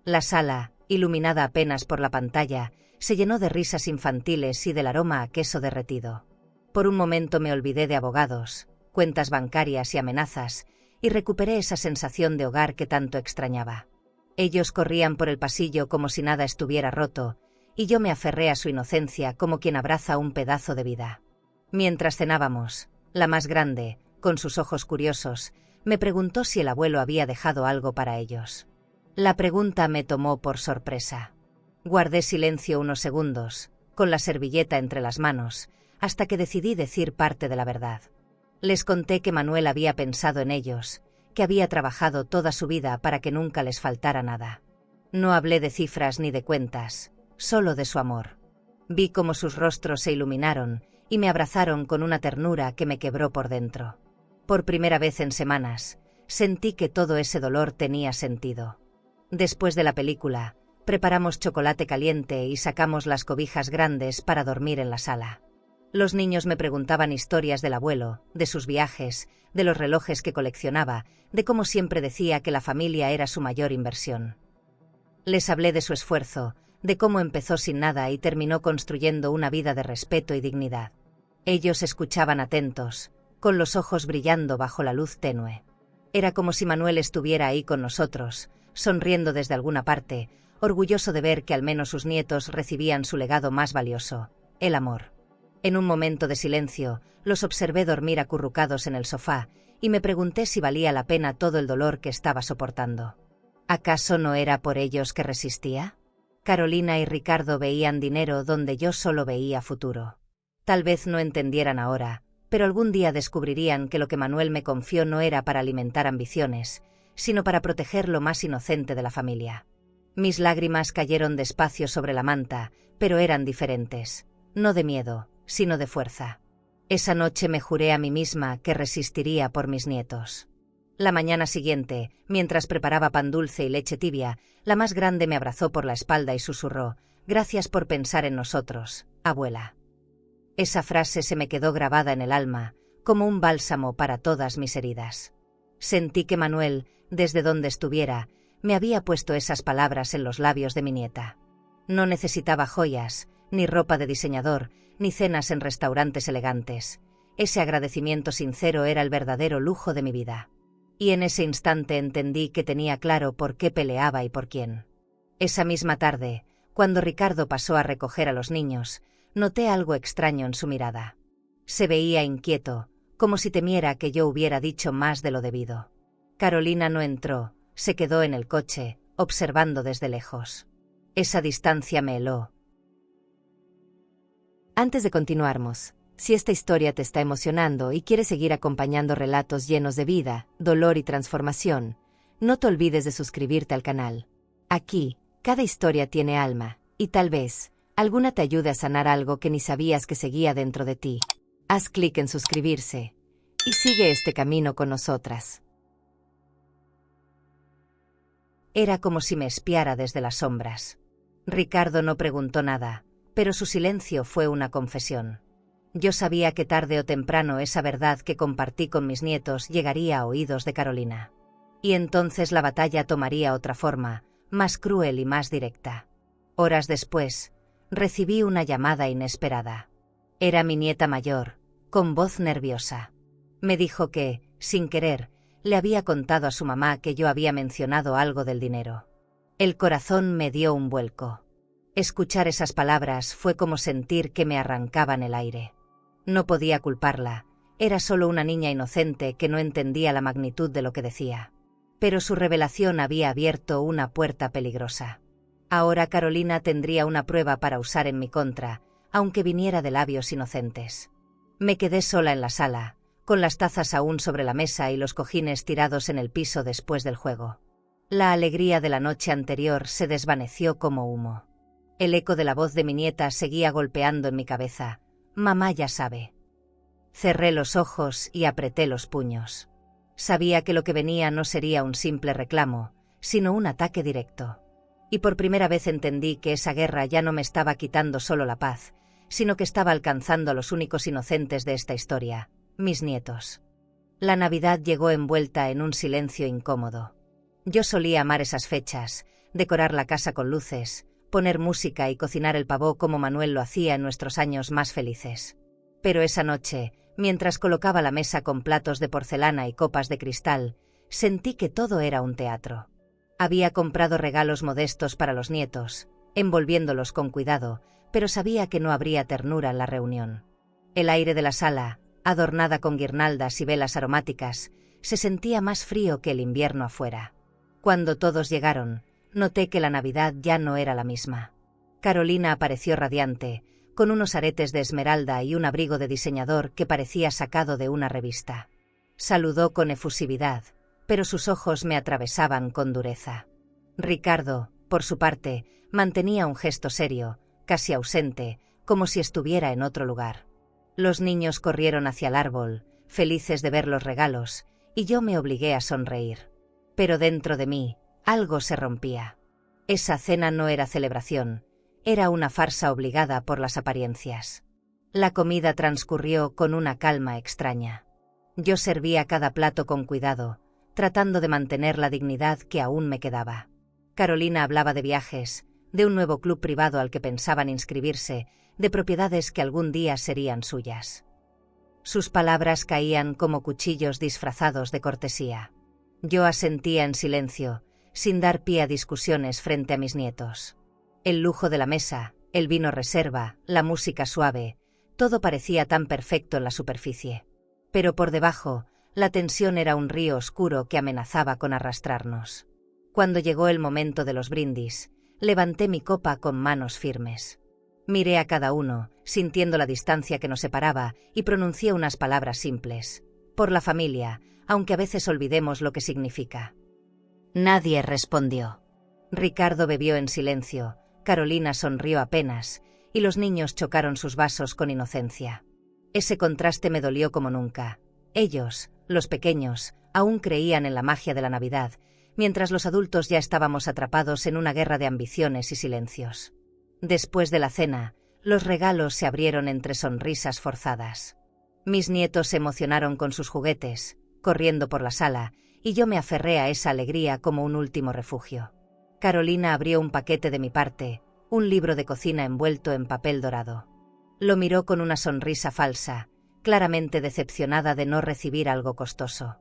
A: La sala, iluminada apenas por la pantalla, se llenó de risas infantiles y del aroma a queso derretido. Por un momento me olvidé de abogados, cuentas bancarias y amenazas, y recuperé esa sensación de hogar que tanto extrañaba. Ellos corrían por el pasillo como si nada estuviera roto, y yo me aferré a su inocencia como quien abraza un pedazo de vida. Mientras cenábamos, la más grande, con sus ojos curiosos, me preguntó si el abuelo había dejado algo para ellos. La pregunta me tomó por sorpresa. Guardé silencio unos segundos, con la servilleta entre las manos, hasta que decidí decir parte de la verdad. Les conté que Manuel había pensado en ellos, que había trabajado toda su vida para que nunca les faltara nada. No hablé de cifras ni de cuentas, solo de su amor. Vi cómo sus rostros se iluminaron y me abrazaron con una ternura que me quebró por dentro. Por primera vez en semanas, sentí que todo ese dolor tenía sentido. Después de la película, preparamos chocolate caliente y sacamos las cobijas grandes para dormir en la sala. Los niños me preguntaban historias del abuelo, de sus viajes, de los relojes que coleccionaba, de cómo siempre decía que la familia era su mayor inversión. Les hablé de su esfuerzo, de cómo empezó sin nada y terminó construyendo una vida de respeto y dignidad. Ellos escuchaban atentos, con los ojos brillando bajo la luz tenue. Era como si Manuel estuviera ahí con nosotros, sonriendo desde alguna parte, orgulloso de ver que al menos sus nietos recibían su legado más valioso, el amor. En un momento de silencio, los observé dormir acurrucados en el sofá, y me pregunté si valía la pena todo el dolor que estaba soportando. ¿Acaso no era por ellos que resistía? Carolina y Ricardo veían dinero donde yo solo veía futuro. Tal vez no entendieran ahora, pero algún día descubrirían que lo que Manuel me confió no era para alimentar ambiciones, sino para proteger lo más inocente de la familia. Mis lágrimas cayeron despacio sobre la manta, pero eran diferentes, no de miedo, sino de fuerza. Esa noche me juré a mí misma que resistiría por mis nietos. La mañana siguiente, mientras preparaba pan dulce y leche tibia, la más grande me abrazó por la espalda y susurró: «Gracias por pensar en nosotros, abuela». Esa frase se me quedó grabada en el alma, como un bálsamo para todas mis heridas. Sentí que Manuel, desde donde estuviera, me había puesto esas palabras en los labios de mi nieta. No necesitaba joyas, ni ropa de diseñador, ni cenas en restaurantes elegantes. Ese agradecimiento sincero era el verdadero lujo de mi vida. Y en ese instante entendí que tenía claro por qué peleaba y por quién. Esa misma tarde, cuando Ricardo pasó a recoger a los niños, noté algo extraño en su mirada. Se veía inquieto, como si temiera que yo hubiera dicho más de lo debido. Carolina no entró, se quedó en el coche, observando desde lejos. Esa distancia me heló. Antes de continuarmos, si esta historia te está emocionando y quieres seguir acompañando relatos llenos de vida, dolor y transformación, no te olvides de suscribirte al canal. Aquí, cada historia tiene alma, y tal vez, alguna te ayude a sanar algo que ni sabías que seguía dentro de ti. Haz clic en suscribirse, y sigue este camino con nosotras. Era como si me espiara desde las sombras. Ricardo no preguntó nada, pero su silencio fue una confesión. Yo sabía que tarde o temprano esa verdad que compartí con mis nietos llegaría a oídos de Carolina. Y entonces la batalla tomaría otra forma, más cruel y más directa. Horas después, recibí una llamada inesperada. Era mi nieta mayor, con voz nerviosa. Me dijo que, sin querer, le había contado a su mamá que yo había mencionado algo del dinero. El corazón me dio un vuelco. Escuchar esas palabras fue como sentir que me arrancaban el aire. No podía culparla, era solo una niña inocente que no entendía la magnitud de lo que decía. Pero su revelación había abierto una puerta peligrosa. Ahora Carolina tendría una prueba para usar en mi contra, aunque viniera de labios inocentes. Me quedé sola en la sala, con las tazas aún sobre la mesa y los cojines tirados en el piso después del juego. La alegría de la noche anterior se desvaneció como humo. El eco de la voz de mi nieta seguía golpeando en mi cabeza. «Mamá ya sabe». Cerré los ojos y apreté los puños. Sabía que lo que venía no sería un simple reclamo, sino un ataque directo. Y por primera vez entendí que esa guerra ya no me estaba quitando solo la paz, sino que estaba alcanzando a los únicos inocentes de esta historia, mis nietos. La Navidad llegó envuelta en un silencio incómodo. Yo solía amar esas fechas, decorar la casa con luces, poner música y cocinar el pavó como Manuel lo hacía en nuestros años más felices. Pero esa noche, mientras colocaba la mesa con platos de porcelana y copas de cristal, sentí que todo era un teatro. Había comprado regalos modestos para los nietos, envolviéndolos con cuidado, pero sabía que no habría ternura en la reunión. El aire de la sala, adornada con guirnaldas y velas aromáticas, se sentía más frío que el invierno afuera. Cuando todos llegaron, noté que la Navidad ya no era la misma. Carolina apareció radiante, con unos aretes de esmeralda y un abrigo de diseñador que parecía sacado de una revista. Saludó con efusividad, pero sus ojos me atravesaban con dureza. Ricardo, por su parte, mantenía un gesto serio, casi ausente, como si estuviera en otro lugar. Los niños corrieron hacia el árbol, felices de ver los regalos, y yo me obligué a sonreír. Pero dentro de mí, algo se rompía. Esa cena no era celebración, era una farsa obligada por las apariencias. La comida transcurrió con una calma extraña. Yo servía cada plato con cuidado, tratando de mantener la dignidad que aún me quedaba. Carolina hablaba de viajes, de un nuevo club privado al que pensaban inscribirse, de propiedades que algún día serían suyas. Sus palabras caían como cuchillos disfrazados de cortesía. Yo asentía en silencio, sin dar pie a discusiones frente a mis nietos. El lujo de la mesa, el vino reserva, la música suave, todo parecía tan perfecto en la superficie. Pero por debajo, la tensión era un río oscuro que amenazaba con arrastrarnos. Cuando llegó el momento de los brindis, levanté mi copa con manos firmes. Miré a cada uno, sintiendo la distancia que nos separaba, y pronuncié unas palabras simples. Por la familia, aunque a veces olvidemos lo que significa. Nadie respondió. Ricardo bebió en silencio, Carolina sonrió apenas, y los niños chocaron sus vasos con inocencia. Ese contraste me dolió como nunca. Ellos, los pequeños, aún creían en la magia de la Navidad, mientras los adultos ya estábamos atrapados en una guerra de ambiciones y silencios. Después de la cena, los regalos se abrieron entre sonrisas forzadas. Mis nietos se emocionaron con sus juguetes, corriendo por la sala, y yo me aferré a esa alegría como un último refugio. Carolina abrió un paquete de mi parte, un libro de cocina envuelto en papel dorado. Lo miró con una sonrisa falsa, claramente decepcionada de no recibir algo costoso.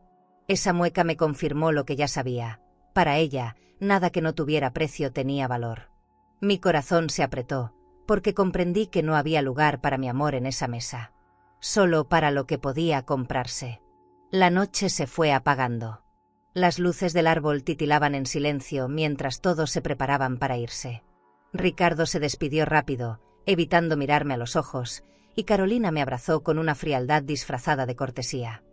A: Esa mueca me confirmó lo que ya sabía. Para ella, nada que no tuviera precio tenía valor. Mi corazón se apretó, porque comprendí que no había lugar para mi amor en esa mesa. Solo para lo que podía comprarse. La noche se fue apagando. Las luces del árbol titilaban en silencio mientras todos se preparaban para irse. Ricardo se despidió rápido, evitando mirarme a los ojos, y Carolina me abrazó con una frialdad disfrazada de cortesía.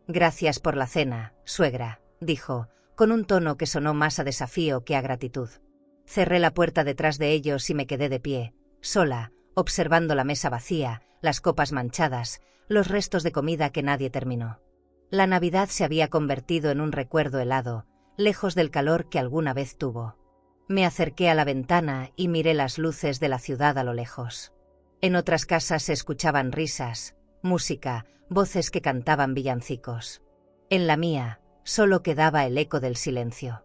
A: «Gracias por la cena, suegra», dijo, con un tono que sonó más a desafío que a gratitud. Cerré la puerta detrás de ellos y me quedé de pie, sola, observando la mesa vacía, las copas manchadas, los restos de comida que nadie terminó. La Navidad se había convertido en un recuerdo helado, lejos del calor que alguna vez tuvo. Me acerqué a la ventana y miré las luces de la ciudad a lo lejos. En otras casas se escuchaban risas, música, voces que cantaban villancicos. En la mía, solo quedaba el eco del silencio.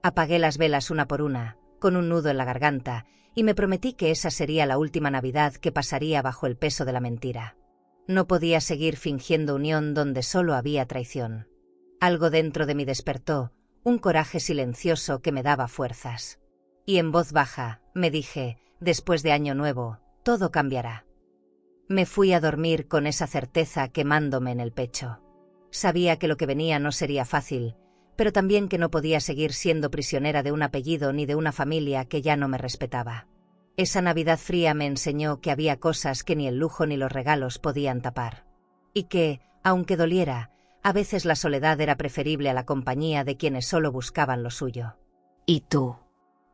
A: Apagué las velas una por una, con un nudo en la garganta, y me prometí que esa sería la última Navidad que pasaría bajo el peso de la mentira. No podía seguir fingiendo unión donde solo había traición. Algo dentro de mí despertó, un coraje silencioso que me daba fuerzas. Y en voz baja, me dije, después de Año Nuevo, todo cambiará. Me fui a dormir con esa certeza quemándome en el pecho. Sabía que lo que venía no sería fácil, pero también que no podía seguir siendo prisionera de un apellido ni de una familia que ya no me respetaba. Esa Navidad fría me enseñó que había cosas que ni el lujo ni los regalos podían tapar. Y que, aunque doliera, a veces la soledad era preferible a la compañía de quienes solo buscaban lo suyo. ¿Y tú?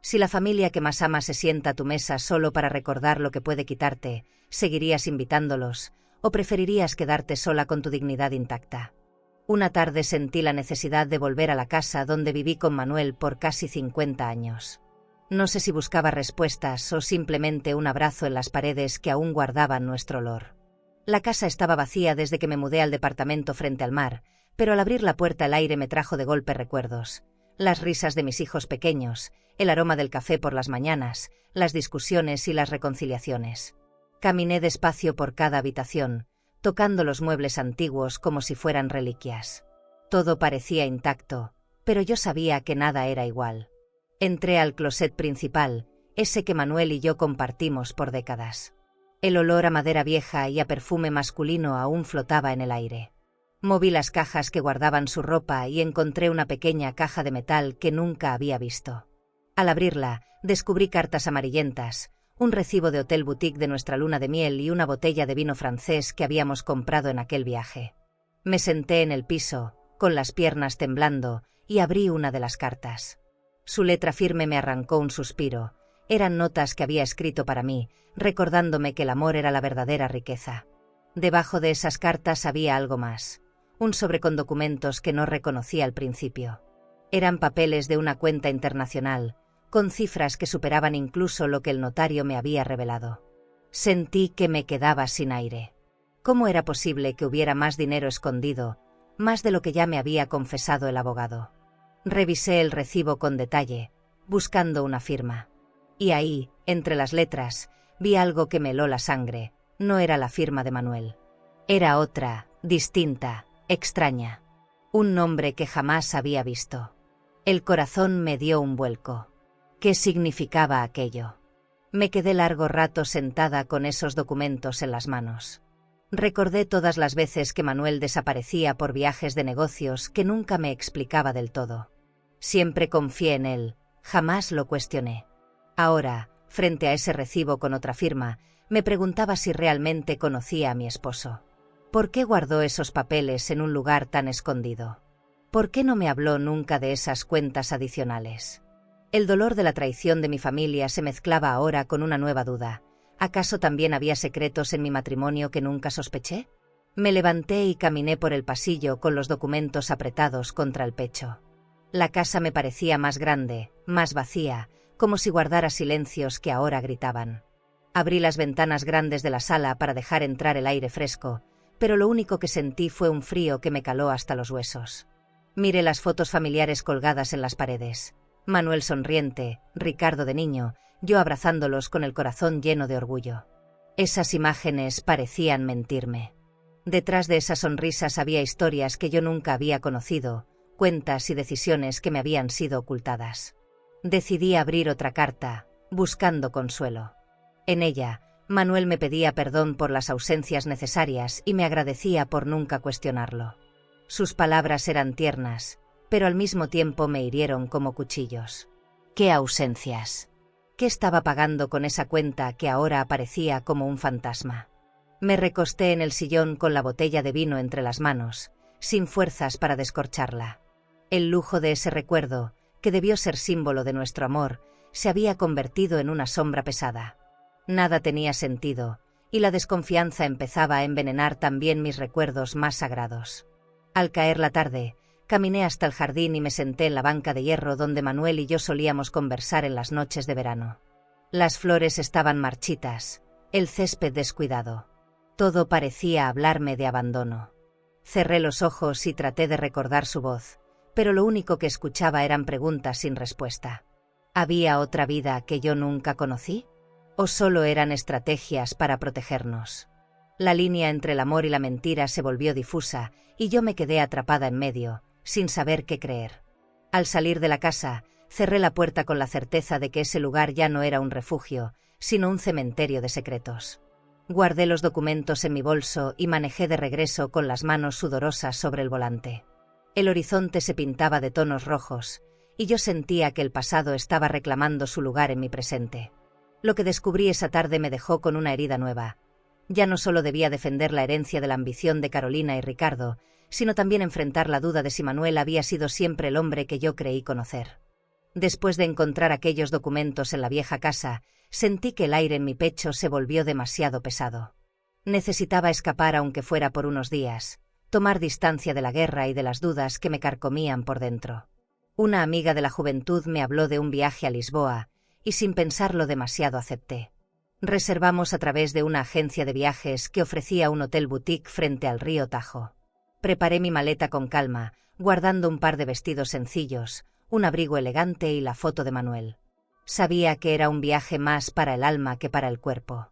A: Si la familia que más amas se sienta a tu mesa solo para recordar lo que puede quitarte, ¿seguirías invitándolos, o preferirías quedarte sola con tu dignidad intacta? Una tarde sentí la necesidad de volver a la casa donde viví con Manuel por casi 50 años. No sé si buscaba respuestas o simplemente un abrazo en las paredes que aún guardaban nuestro olor. La casa estaba vacía desde que me mudé al departamento frente al mar, pero al abrir la puerta el aire me trajo de golpe recuerdos. Las risas de mis hijos pequeños, el aroma del café por las mañanas, las discusiones y las reconciliaciones. Caminé despacio por cada habitación, tocando los muebles antiguos como si fueran reliquias. Todo parecía intacto, pero yo sabía que nada era igual. Entré al closet principal, ese que Manuel y yo compartimos por décadas. El olor a madera vieja y a perfume masculino aún flotaba en el aire. Moví las cajas que guardaban su ropa y encontré una pequeña caja de metal que nunca había visto. Al abrirla, descubrí cartas amarillentas, un recibo de hotel boutique de nuestra luna de miel y una botella de vino francés que habíamos comprado en aquel viaje. Me senté en el piso, con las piernas temblando, y abrí una de las cartas. Su letra firme me arrancó un suspiro. Eran notas que había escrito para mí, recordándome que el amor era la verdadera riqueza. Debajo de esas cartas había algo más. Un sobre con documentos que no reconocí al principio. Eran papeles de una cuenta internacional, con cifras que superaban incluso lo que el notario me había revelado. Sentí que me quedaba sin aire. ¿Cómo era posible que hubiera más dinero escondido, más de lo que ya me había confesado el abogado? Revisé el recibo con detalle, buscando una firma. Y ahí, entre las letras, vi algo que me heló la sangre. No era la firma de Manuel. Era otra, distinta, extraña. Un nombre que jamás había visto. El corazón me dio un vuelco. ¿Qué significaba aquello? Me quedé largo rato sentada con esos documentos en las manos. Recordé todas las veces que Manuel desaparecía por viajes de negocios que nunca me explicaba del todo. Siempre confié en él, jamás lo cuestioné. Ahora, frente a ese recibo con otra firma, me preguntaba si realmente conocía a mi esposo. ¿Por qué guardó esos papeles en un lugar tan escondido? ¿Por qué no me habló nunca de esas cuentas adicionales? El dolor de la traición de mi familia se mezclaba ahora con una nueva duda. ¿Acaso también había secretos en mi matrimonio que nunca sospeché? Me levanté y caminé por el pasillo con los documentos apretados contra el pecho. La casa me parecía más grande, más vacía, como si guardara silencios que ahora gritaban. Abrí las ventanas grandes de la sala para dejar entrar el aire fresco, pero lo único que sentí fue un frío que me caló hasta los huesos. Miré las fotos familiares colgadas en las paredes. Manuel sonriente, Ricardo de niño, yo abrazándolos con el corazón lleno de orgullo. Esas imágenes parecían mentirme. Detrás de esas sonrisas había historias que yo nunca había conocido, cuentas y decisiones que me habían sido ocultadas. Decidí abrir otra carta, buscando consuelo. En ella, Manuel me pedía perdón por las ausencias necesarias y me agradecía por nunca cuestionarlo. Sus palabras eran tiernas, pero al mismo tiempo me hirieron como cuchillos. ¿Qué ausencias? ¿Qué estaba pagando con esa cuenta que ahora aparecía como un fantasma? Me recosté en el sillón con la botella de vino entre las manos, sin fuerzas para descorcharla. El lujo de ese recuerdo, que debió ser símbolo de nuestro amor, se había convertido en una sombra pesada. Nada tenía sentido, y la desconfianza empezaba a envenenar también mis recuerdos más sagrados. Al caer la tarde, caminé hasta el jardín y me senté en la banca de hierro donde Manuel y yo solíamos conversar en las noches de verano. Las flores estaban marchitas, el césped descuidado. Todo parecía hablarme de abandono. Cerré los ojos y traté de recordar su voz, pero lo único que escuchaba eran preguntas sin respuesta. ¿Había otra vida que yo nunca conocí? ¿O solo eran estrategias para protegernos? La línea entre el amor y la mentira se volvió difusa y yo me quedé atrapada en medio, sin saber qué creer. Al salir de la casa, cerré la puerta con la certeza de que ese lugar ya no era un refugio, sino un cementerio de secretos. Guardé los documentos en mi bolso y manejé de regreso con las manos sudorosas sobre el volante. El horizonte se pintaba de tonos rojos, y yo sentía que el pasado estaba reclamando su lugar en mi presente. Lo que descubrí esa tarde me dejó con una herida nueva. Ya no solo debía defender la herencia de la ambición de Carolina y Ricardo, sino también enfrentar la duda de si Manuel había sido siempre el hombre que yo creí conocer. Después de encontrar aquellos documentos en la vieja casa, sentí que el aire en mi pecho se volvió demasiado pesado. Necesitaba escapar aunque fuera por unos días, tomar distancia de la guerra y de las dudas que me carcomían por dentro. Una amiga de la juventud me habló de un viaje a Lisboa, y sin pensarlo demasiado acepté. Reservamos a través de una agencia de viajes que ofrecía un hotel boutique frente al río Tajo. Preparé mi maleta con calma, guardando un par de vestidos sencillos, un abrigo elegante y la foto de Manuel. Sabía que era un viaje más para el alma que para el cuerpo.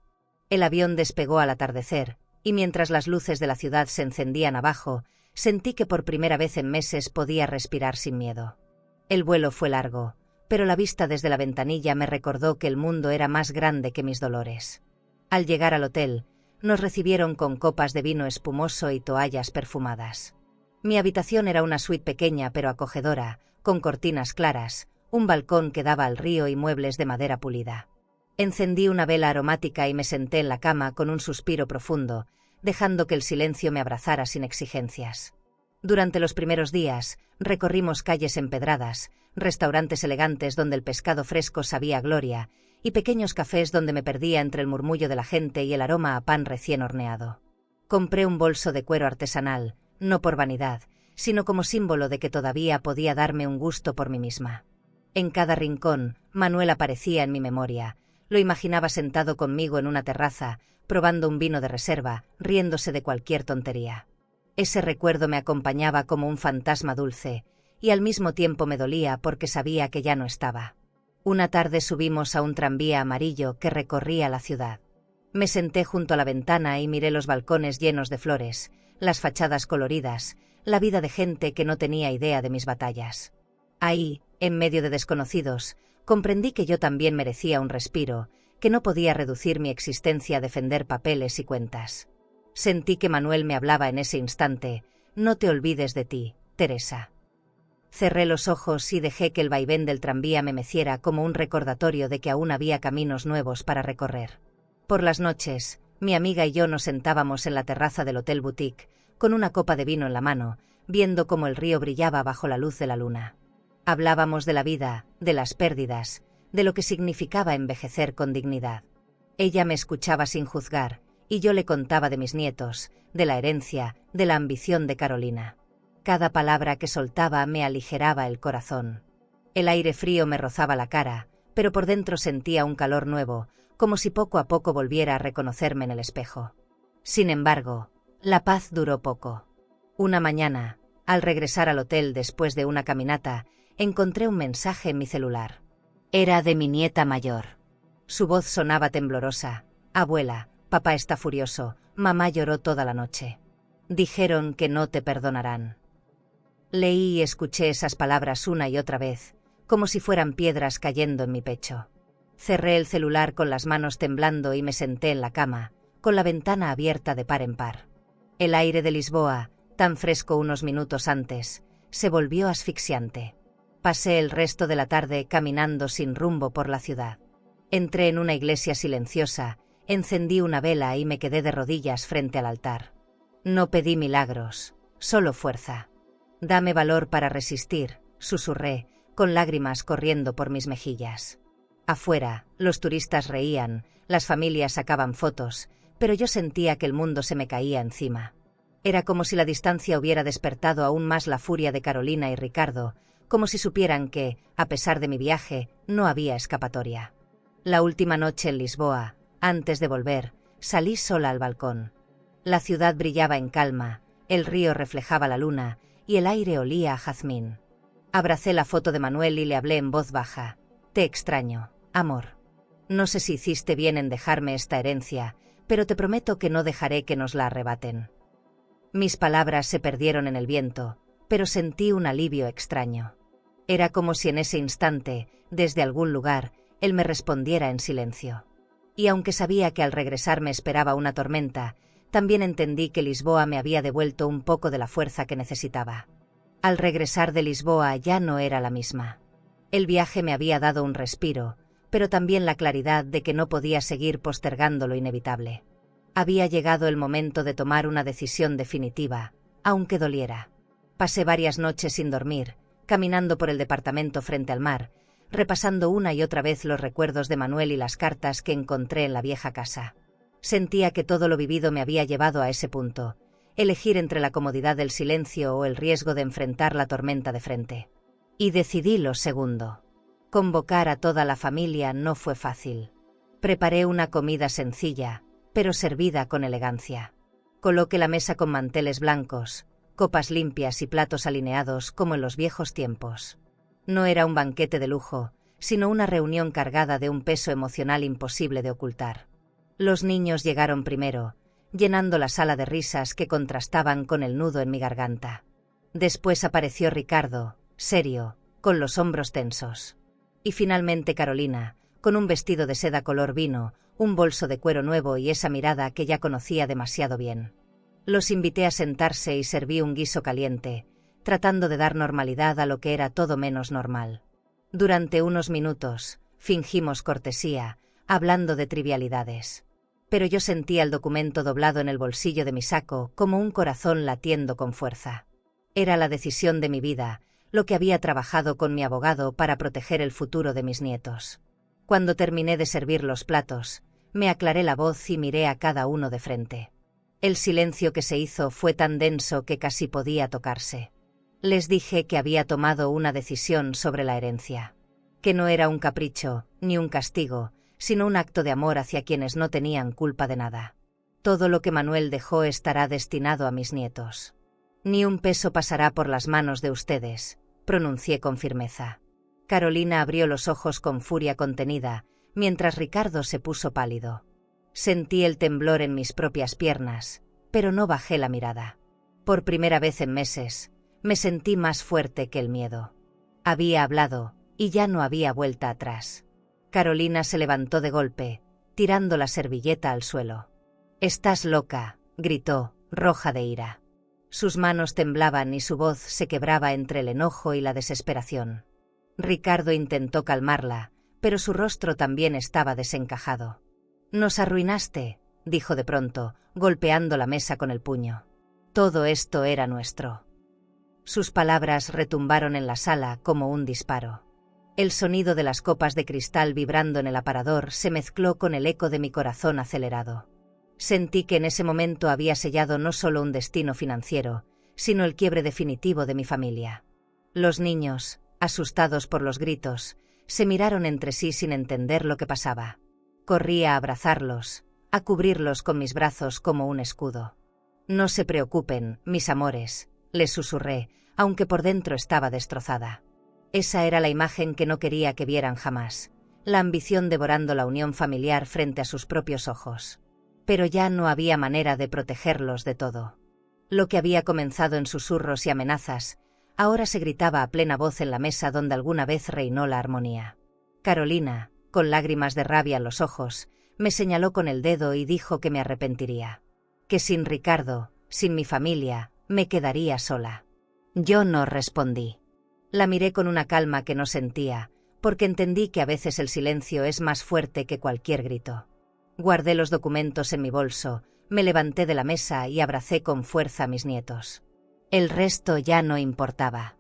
A: El avión despegó al atardecer, y mientras las luces de la ciudad se encendían abajo, sentí que por primera vez en meses podía respirar sin miedo. El vuelo fue largo, pero la vista desde la ventanilla me recordó que el mundo era más grande que mis dolores. Al llegar al hotel, nos recibieron con copas de vino espumoso y toallas perfumadas. Mi habitación era una suite pequeña pero acogedora, con cortinas claras, un balcón que daba al río y muebles de madera pulida. Encendí una vela aromática y me senté en la cama con un suspiro profundo, dejando que el silencio me abrazara sin exigencias. Durante los primeros días, recorrimos calles empedradas, restaurantes elegantes donde el pescado fresco sabía a gloria, y pequeños cafés donde me perdía entre el murmullo de la gente y el aroma a pan recién horneado. Compré un bolso de cuero artesanal, no por vanidad, sino como símbolo de que todavía podía darme un gusto por mí misma. En cada rincón, Manuel aparecía en mi memoria. Lo imaginaba sentado conmigo en una terraza, probando un vino de reserva, riéndose de cualquier tontería. Ese recuerdo me acompañaba como un fantasma dulce, y al mismo tiempo me dolía porque sabía que ya no estaba. Una tarde subimos a un tranvía amarillo que recorría la ciudad. Me senté junto a la ventana y miré los balcones llenos de flores, las fachadas coloridas, la vida de gente que no tenía idea de mis batallas. Ahí, en medio de desconocidos, comprendí que yo también merecía un respiro, que no podía reducir mi existencia a defender papeles y cuentas. Sentí que Manuel me hablaba en ese instante: no te olvides de ti, Teresa. Cerré los ojos y dejé que el vaivén del tranvía me meciera como un recordatorio de que aún había caminos nuevos para recorrer. Por las noches, mi amiga y yo nos sentábamos en la terraza del Hotel Boutique, con una copa de vino en la mano, viendo cómo el río brillaba bajo la luz de la luna. Hablábamos de la vida, de las pérdidas, de lo que significaba envejecer con dignidad. Ella me escuchaba sin juzgar, y yo le contaba de mis nietos, de la herencia, de la ambición de Carolina. Cada palabra que soltaba me aligeraba el corazón. El aire frío me rozaba la cara, pero por dentro sentía un calor nuevo, como si poco a poco volviera a reconocerme en el espejo. Sin embargo, la paz duró poco. Una mañana, al regresar al hotel después de una caminata, encontré un mensaje en mi celular. Era de mi nieta mayor. Su voz sonaba temblorosa. Abuela, papá está furioso, mamá lloró toda la noche. Dijeron que no te perdonarán. Leí y escuché esas palabras una y otra vez, como si fueran piedras cayendo en mi pecho. Cerré el celular con las manos temblando y me senté en la cama, con la ventana abierta de par en par. El aire de Lisboa, tan fresco unos minutos antes, se volvió asfixiante. Pasé el resto de la tarde caminando sin rumbo por la ciudad. Entré en una iglesia silenciosa, encendí una vela y me quedé de rodillas frente al altar. No pedí milagros, solo fuerza. Dame valor para resistir, susurré, con lágrimas corriendo por mis mejillas. Afuera, los turistas reían, las familias sacaban fotos, pero yo sentía que el mundo se me caía encima. Era como si la distancia hubiera despertado aún más la furia de Carolina y Ricardo, como si supieran que, a pesar de mi viaje, no había escapatoria. La última noche en Lisboa, antes de volver, salí sola al balcón. La ciudad brillaba en calma, el río reflejaba la luna, y el aire olía a jazmín. Abracé la foto de Manuel y le hablé en voz baja. Te extraño, amor. No sé si hiciste bien en dejarme esta herencia, pero te prometo que no dejaré que nos la arrebaten. Mis palabras se perdieron en el viento, pero sentí un alivio extraño. Era como si en ese instante, desde algún lugar, él me respondiera en silencio. Y aunque sabía que al regresar me esperaba una tormenta, también entendí que Lisboa me había devuelto un poco de la fuerza que necesitaba. Al regresar de Lisboa ya no era la misma. El viaje me había dado un respiro, pero también la claridad de que no podía seguir postergando lo inevitable. Había llegado el momento de tomar una decisión definitiva, aunque doliera. Pasé varias noches sin dormir, caminando por el departamento frente al mar, repasando una y otra vez los recuerdos de Manuel y las cartas que encontré en la vieja casa. Sentía que todo lo vivido me había llevado a ese punto, elegir entre la comodidad del silencio o el riesgo de enfrentar la tormenta de frente. Y decidí lo segundo. Convocar a toda la familia no fue fácil. Preparé una comida sencilla, pero servida con elegancia. Coloqué la mesa con manteles blancos, copas limpias y platos alineados como en los viejos tiempos. No era un banquete de lujo, sino una reunión cargada de un peso emocional imposible de ocultar. Los niños llegaron primero, llenando la sala de risas que contrastaban con el nudo en mi garganta. Después apareció Ricardo, serio, con los hombros tensos. Y finalmente Carolina, con un vestido de seda color vino, un bolso de cuero nuevo y esa mirada que ya conocía demasiado bien. Los invité a sentarse y serví un guiso caliente, tratando de dar normalidad a lo que era todo menos normal. Durante unos minutos, fingimos cortesía, hablando de trivialidades. Pero yo sentía el documento doblado en el bolsillo de mi saco como un corazón latiendo con fuerza. Era la decisión de mi vida, lo que había trabajado con mi abogado para proteger el futuro de mis nietos. Cuando terminé de servir los platos, me aclaré la voz y miré a cada uno de frente. El silencio que se hizo fue tan denso que casi podía tocarse. Les dije que había tomado una decisión sobre la herencia. Que no era un capricho, ni un castigo, sino un acto de amor hacia quienes no tenían culpa de nada. Todo lo que Manuel dejó estará destinado a mis nietos. Ni un peso pasará por las manos de ustedes, pronuncié con firmeza. Carolina abrió los ojos con furia contenida, mientras Ricardo se puso pálido. Sentí el temblor en mis propias piernas, pero no bajé la mirada. Por primera vez en meses, me sentí más fuerte que el miedo. Había hablado, y ya no había vuelta atrás. Carolina se levantó de golpe, tirando la servilleta al suelo. «Estás loca», gritó, roja de ira. Sus manos temblaban y su voz se quebraba entre el enojo y la desesperación. Ricardo intentó calmarla, pero su rostro también estaba desencajado. «Nos arruinaste», dijo de pronto, golpeando la mesa con el puño. «Todo esto era nuestro». Sus palabras retumbaron en la sala como un disparo. El sonido de las copas de cristal vibrando en el aparador se mezcló con el eco de mi corazón acelerado. Sentí que en ese momento había sellado no solo un destino financiero, sino el quiebre definitivo de mi familia. Los niños, asustados por los gritos, se miraron entre sí sin entender lo que pasaba. Corrí a abrazarlos, a cubrirlos con mis brazos como un escudo. «No se preocupen, mis amores», les susurré, aunque por dentro estaba destrozada. Esa era la imagen que no quería que vieran jamás, la ambición devorando la unión familiar frente a sus propios ojos. Pero ya no había manera de protegerlos de todo. Lo que había comenzado en susurros y amenazas, ahora se gritaba a plena voz en la mesa donde alguna vez reinó la armonía. Carolina, con lágrimas de rabia en los ojos, me señaló con el dedo y dijo que me arrepentiría. Que sin Ricardo, sin mi familia, me quedaría sola. Yo no respondí. La miré con una calma que no sentía, porque entendí que a veces el silencio es más fuerte que cualquier grito. Guardé los documentos en mi bolso, me levanté de la mesa y abracé con fuerza a mis nietos. El resto ya no importaba.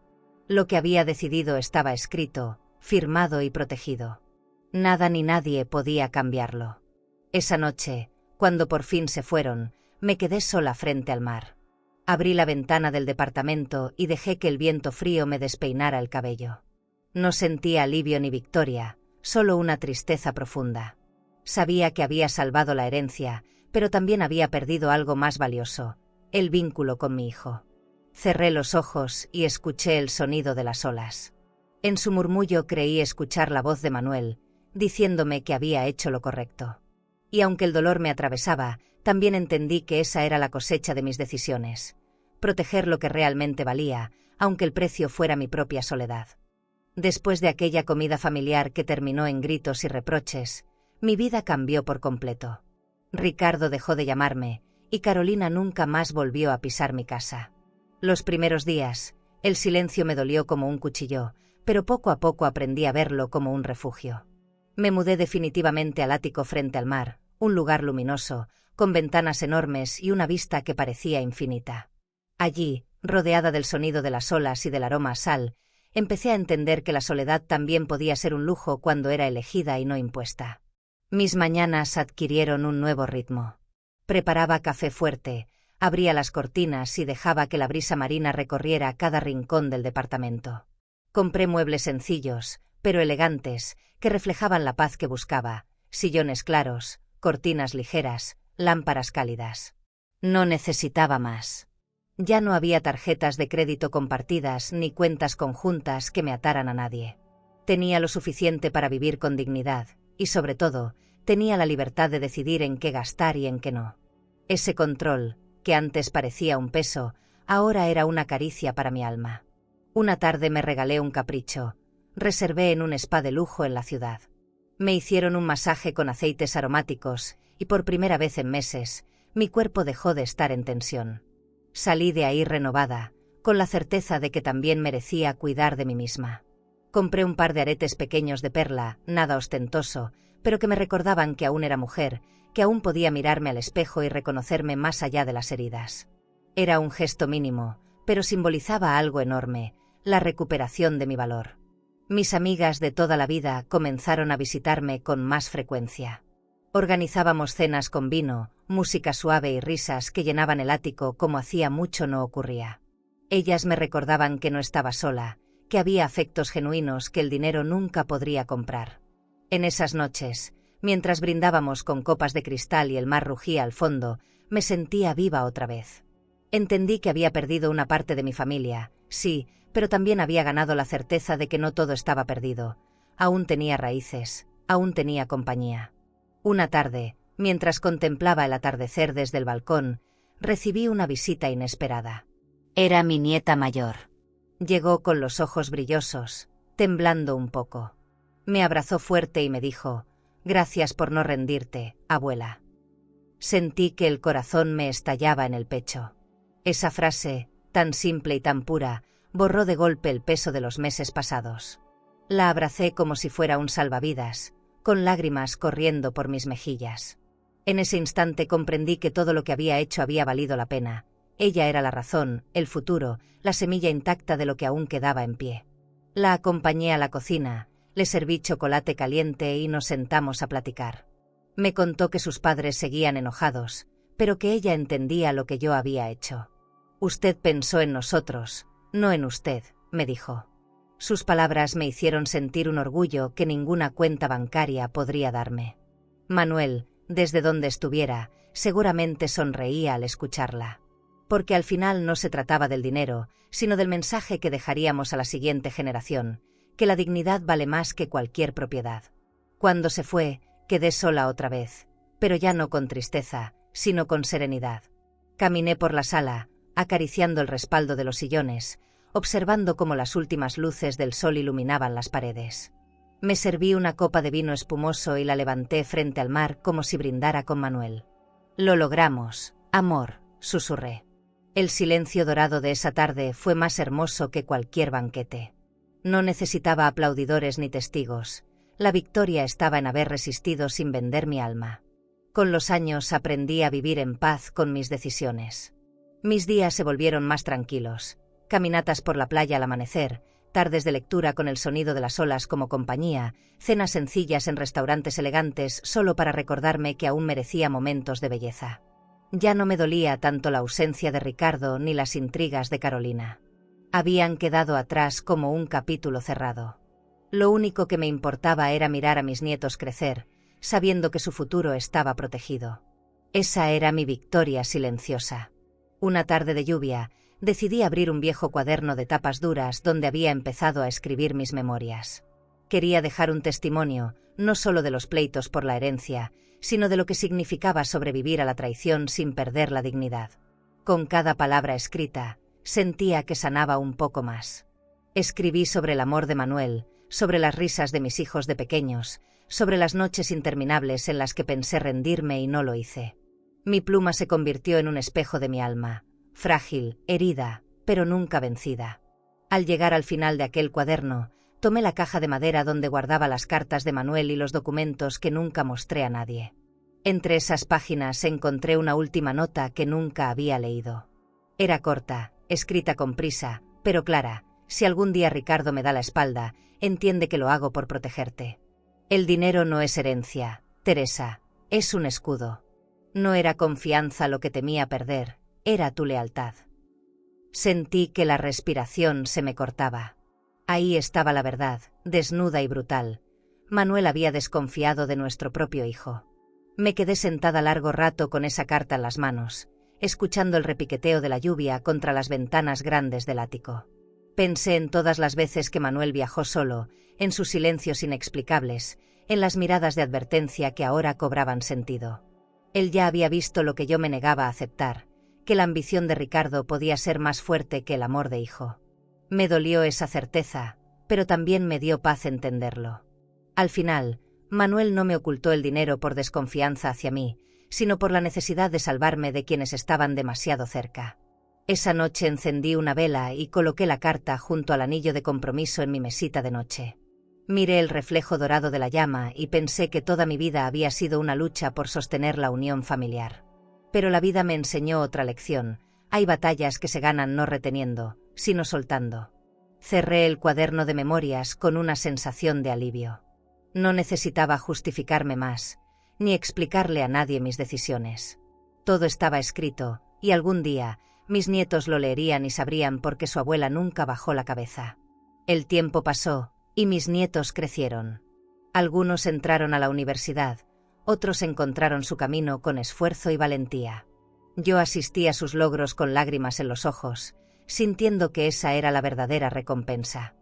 A: Lo que había decidido estaba escrito, firmado y protegido. Nada ni nadie podía cambiarlo. Esa noche, cuando por fin se fueron, me quedé sola frente al mar. Abrí la ventana del departamento y dejé que el viento frío me despeinara el cabello. No sentía alivio ni victoria, solo una tristeza profunda. Sabía que había salvado la herencia, pero también había perdido algo más valioso, el vínculo con mi hijo. Cerré los ojos y escuché el sonido de las olas. En su murmullo creí escuchar la voz de Manuel, diciéndome que había hecho lo correcto. Y aunque el dolor me atravesaba, también entendí que esa era la cosecha de mis decisiones. Proteger lo que realmente valía, aunque el precio fuera mi propia soledad. Después de aquella comida familiar que terminó en gritos y reproches, mi vida cambió por completo. Ricardo dejó de llamarme, y Carolina nunca más volvió a pisar mi casa. Los primeros días, el silencio me dolió como un cuchillo, pero poco a poco aprendí a verlo como un refugio. Me mudé definitivamente al ático frente al mar, un lugar luminoso, con ventanas enormes y una vista que parecía infinita. Allí, rodeada del sonido de las olas y del aroma a sal, empecé a entender que la soledad también podía ser un lujo cuando era elegida y no impuesta. Mis mañanas adquirieron un nuevo ritmo. Preparaba café fuerte, abría las cortinas y dejaba que la brisa marina recorriera cada rincón del departamento. Compré muebles sencillos, pero elegantes, que reflejaban la paz que buscaba, sillones claros, cortinas ligeras, lámparas cálidas. No necesitaba más. Ya no había tarjetas de crédito compartidas ni cuentas conjuntas que me ataran a nadie. Tenía lo suficiente para vivir con dignidad, y sobre todo, tenía la libertad de decidir en qué gastar y en qué no. Ese control, que antes parecía un peso, ahora era una caricia para mi alma. Una tarde me regalé un capricho. Reservé en un spa de lujo en la ciudad. Me hicieron un masaje con aceites aromáticos, y por primera vez en meses, Mi cuerpo dejó de estar en tensión. Salí de ahí renovada, con la certeza de que también merecía cuidar de mí misma. Compré un par de aretes pequeños de perla, nada ostentoso, pero que me recordaban que aún era mujer, que aún podía mirarme al espejo y reconocerme más allá de las heridas. Era un gesto mínimo, pero simbolizaba algo enorme, la recuperación de mi valor. Mis amigas de toda la vida comenzaron a visitarme con más frecuencia. Organizábamos cenas con vino, música suave y risas que llenaban el ático como hacía mucho no ocurría. Ellas me recordaban que no estaba sola, que había afectos genuinos que el dinero nunca podría comprar. En esas noches, mientras brindábamos con copas de cristal y el mar rugía al fondo, me sentía viva otra vez. Entendí que había perdido una parte de mi familia, sí, pero también había ganado la certeza de que no todo estaba perdido. Aún tenía raíces, aún tenía compañía. Una tarde, mientras contemplaba el atardecer desde el balcón, recibí una visita inesperada. Era mi nieta mayor. Llegó con los ojos brillosos, temblando un poco. Me abrazó fuerte y me dijo: «Gracias por no rendirte, abuela». Sentí que el corazón me estallaba en el pecho. Esa frase, tan simple y tan pura, borró de golpe el peso de los meses pasados. La abracé como si fuera un salvavidas, con lágrimas corriendo por mis mejillas. En ese instante comprendí que todo lo que había hecho había valido la pena. Ella era la razón, el futuro, la semilla intacta de lo que aún quedaba en pie. La acompañé a la cocina, le serví chocolate caliente y nos sentamos a platicar. Me contó que sus padres seguían enojados, pero que ella entendía lo que yo había hecho. «Usted pensó en nosotros, no en usted», me dijo. Sus palabras me hicieron sentir un orgullo que ninguna cuenta bancaria podría darme. Manuel, desde donde estuviera, seguramente sonreía al escucharla. Porque al final no se trataba del dinero, sino del mensaje que dejaríamos a la siguiente generación, que la dignidad vale más que cualquier propiedad. Cuando se fue, quedé sola otra vez, pero ya no con tristeza, sino con serenidad. Caminé por la sala, acariciando el respaldo de los sillones, observando cómo las últimas luces del sol iluminaban las paredes. Me serví una copa de vino espumoso y la levanté frente al mar como si brindara con Manuel. «Lo logramos, amor», susurré. El silencio dorado de esa tarde fue más hermoso que cualquier banquete. No necesitaba aplaudidores ni testigos. La victoria estaba en haber resistido sin vender mi alma. Con los años aprendí a vivir en paz con mis decisiones. Mis días se volvieron más tranquilos. Caminatas por la playa al amanecer, tardes de lectura con el sonido de las olas como compañía, cenas sencillas en restaurantes elegantes solo para recordarme que aún merecía momentos de belleza. Ya no me dolía tanto la ausencia de Ricardo ni las intrigas de Carolina. Habían quedado atrás como un capítulo cerrado. Lo único que me importaba era mirar a mis nietos crecer, sabiendo que su futuro estaba protegido. Esa era mi victoria silenciosa. Una tarde de lluvia, decidí abrir un viejo cuaderno de tapas duras donde había empezado a escribir mis memorias. Quería dejar un testimonio, no solo de los pleitos por la herencia, sino de lo que significaba sobrevivir a la traición sin perder la dignidad. Con cada palabra escrita, sentía que sanaba un poco más. Escribí sobre el amor de Manuel, sobre las risas de mis hijos de pequeños, sobre las noches interminables en las que pensé rendirme y no lo hice. Mi pluma se convirtió en un espejo de mi alma, frágil, herida, pero nunca vencida. Al llegar al final de aquel cuaderno, tomé la caja de madera donde guardaba las cartas de Manuel y los documentos que nunca mostré a nadie. Entre esas páginas encontré una última nota que nunca había leído. Era corta, escrita con prisa, pero clara: «Si algún día Ricardo me da la espalda, entiende que lo hago por protegerte. El dinero no es herencia, Teresa, es un escudo. No era confianza lo que temía perder, era tu lealtad». Sentí que la respiración se me cortaba. Ahí estaba la verdad, desnuda y brutal. Manuel había desconfiado de nuestro propio hijo. Me quedé sentada largo rato con esa carta en las manos, escuchando el repiqueteo de la lluvia contra las ventanas grandes del ático. Pensé en todas las veces que Manuel viajó solo, en sus silencios inexplicables, en las miradas de advertencia que ahora cobraban sentido. Él ya había visto lo que yo me negaba a aceptar, que la ambición de Ricardo podía ser más fuerte que el amor de hijo. Me dolió esa certeza, pero también me dio paz entenderlo. Al final, Manuel no me ocultó el dinero por desconfianza hacia mí, sino por la necesidad de salvarme de quienes estaban demasiado cerca. Esa noche encendí una vela y coloqué la carta junto al anillo de compromiso en mi mesita de noche. Miré el reflejo dorado de la llama y pensé que toda mi vida había sido una lucha por sostener la unión familiar. Pero la vida me enseñó otra lección: hay batallas que se ganan no reteniendo, sino soltando. Cerré el cuaderno de memorias con una sensación de alivio. No necesitaba justificarme más, ni explicarle a nadie mis decisiones. Todo estaba escrito, y algún día mis nietos lo leerían y sabrían por qué su abuela nunca bajó la cabeza. El tiempo pasó, y mis nietos crecieron. Algunos entraron a la universidad, otros encontraron su camino con esfuerzo y valentía. Yo asistí a sus logros con lágrimas en los ojos, sintiendo que esa era la verdadera recompensa.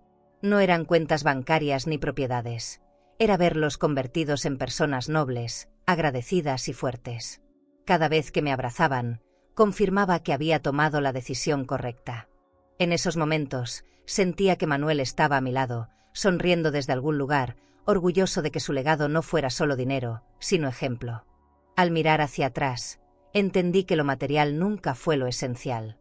A: No eran cuentas bancarias ni propiedades. Era verlos convertidos en personas nobles, agradecidas y fuertes. Cada vez que me abrazaban, confirmaba que había tomado la decisión correcta. En esos momentos, sentía que Manuel estaba a mi lado, sonriendo desde algún lugar, orgulloso de que su legado no fuera solo dinero, sino ejemplo. Al mirar hacia atrás, entendí que lo material nunca fue lo esencial.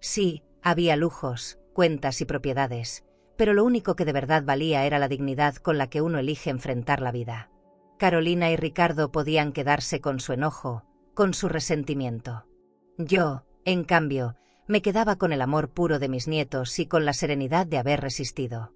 A: Sí, había lujos, cuentas y propiedades, pero lo único que de verdad valía era la dignidad con la que uno elige enfrentar la vida. Carolina y Ricardo podían quedarse con su enojo, con su resentimiento. Yo, en cambio, me quedaba con el amor puro de mis nietos y con la serenidad de haber resistido.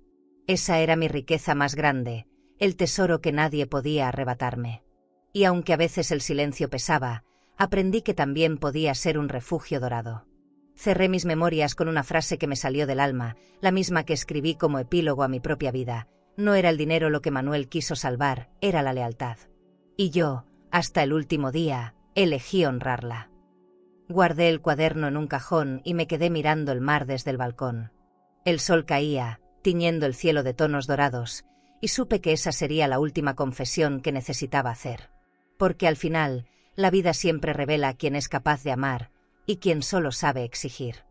A: Esa era mi riqueza más grande, el tesoro que nadie podía arrebatarme. Y aunque a veces el silencio pesaba, aprendí que también podía ser un refugio dorado. Cerré mis memorias con una frase que me salió del alma, la misma que escribí como epílogo a mi propia vida: no era el dinero lo que Manuel quiso salvar, era la lealtad. Y yo, hasta el último día, elegí honrarla. Guardé el cuaderno en un cajón y me quedé mirando el mar desde el balcón. El sol caía, tiñendo el cielo de tonos dorados, y supe que esa sería la última confesión que necesitaba hacer. Porque al final, la vida siempre revela quién es capaz de amar y quién solo sabe exigir.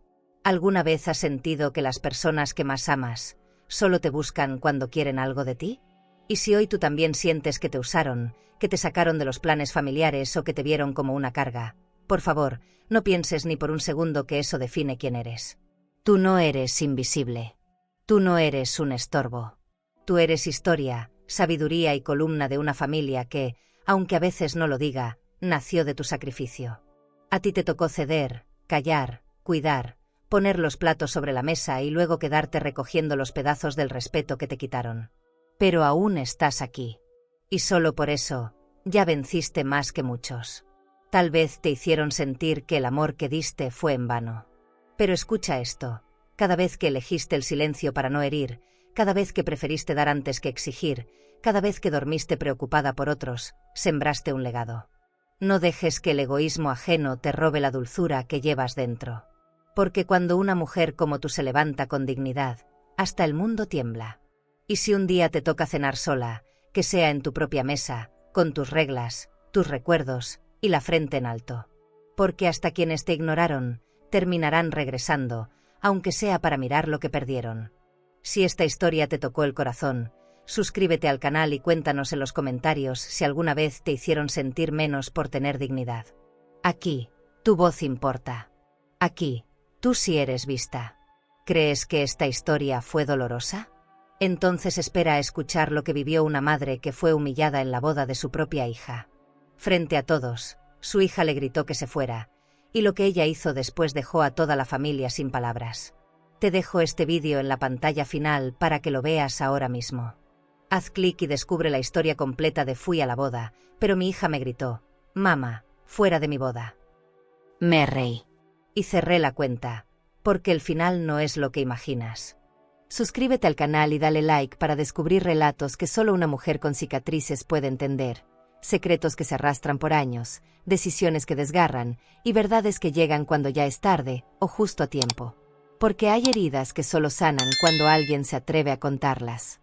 A: ¿Alguna vez has sentido que las personas que más amas solo te buscan cuando quieren algo de ti? ¿Y si hoy tú también sientes que te usaron, que te sacaron de los planes familiares o que te vieron como una carga? Por favor, no pienses ni por un segundo que eso define quién eres. Tú no eres invisible. Tú no eres un estorbo. Tú eres historia, sabiduría y columna de una familia que, aunque a veces no lo diga, nació de tu sacrificio. A ti te tocó ceder, callar, cuidar, poner los platos sobre la mesa y luego quedarte recogiendo los pedazos del respeto que te quitaron. Pero aún estás aquí. Y solo por eso, ya venciste más que muchos. Tal vez te hicieron sentir que el amor que diste fue en vano. Pero escucha esto: cada vez que elegiste el silencio para no herir, cada vez que preferiste dar antes que exigir, cada vez que dormiste preocupada por otros, sembraste un legado. No dejes que el egoísmo ajeno te robe la dulzura que llevas dentro. Porque cuando una mujer como tú se levanta con dignidad, hasta el mundo tiembla. Y si un día te toca cenar sola, que sea en tu propia mesa, con tus reglas, tus recuerdos y la frente en alto. Porque hasta quienes te ignoraron, terminarán regresando, aunque sea para mirar lo que perdieron. Si esta historia te tocó el corazón, suscríbete al canal y cuéntanos en los comentarios si alguna vez te hicieron sentir menos por tener dignidad. Aquí, tu voz importa. Aquí, tú sí eres vista. ¿Crees que esta historia fue dolorosa? Entonces espera a escuchar lo que vivió una madre que fue humillada en la boda de su propia hija. Frente a todos, su hija le gritó que se fuera, y lo que ella hizo después dejó a toda la familia sin palabras. Te dejo este vídeo en la pantalla final para que lo veas ahora mismo. Haz clic y descubre la historia completa de Fui a la boda, pero mi hija me gritó: «Mamá, fuera de mi boda». Me reí. Y cerré la cuenta, porque el final no es lo que imaginas. Suscríbete al canal y dale like para descubrir relatos que solo una mujer con cicatrices puede entender. Secretos que se arrastran por años, decisiones que desgarran y verdades que llegan cuando ya es tarde o justo a tiempo. Porque hay heridas que solo sanan cuando alguien se atreve a contarlas.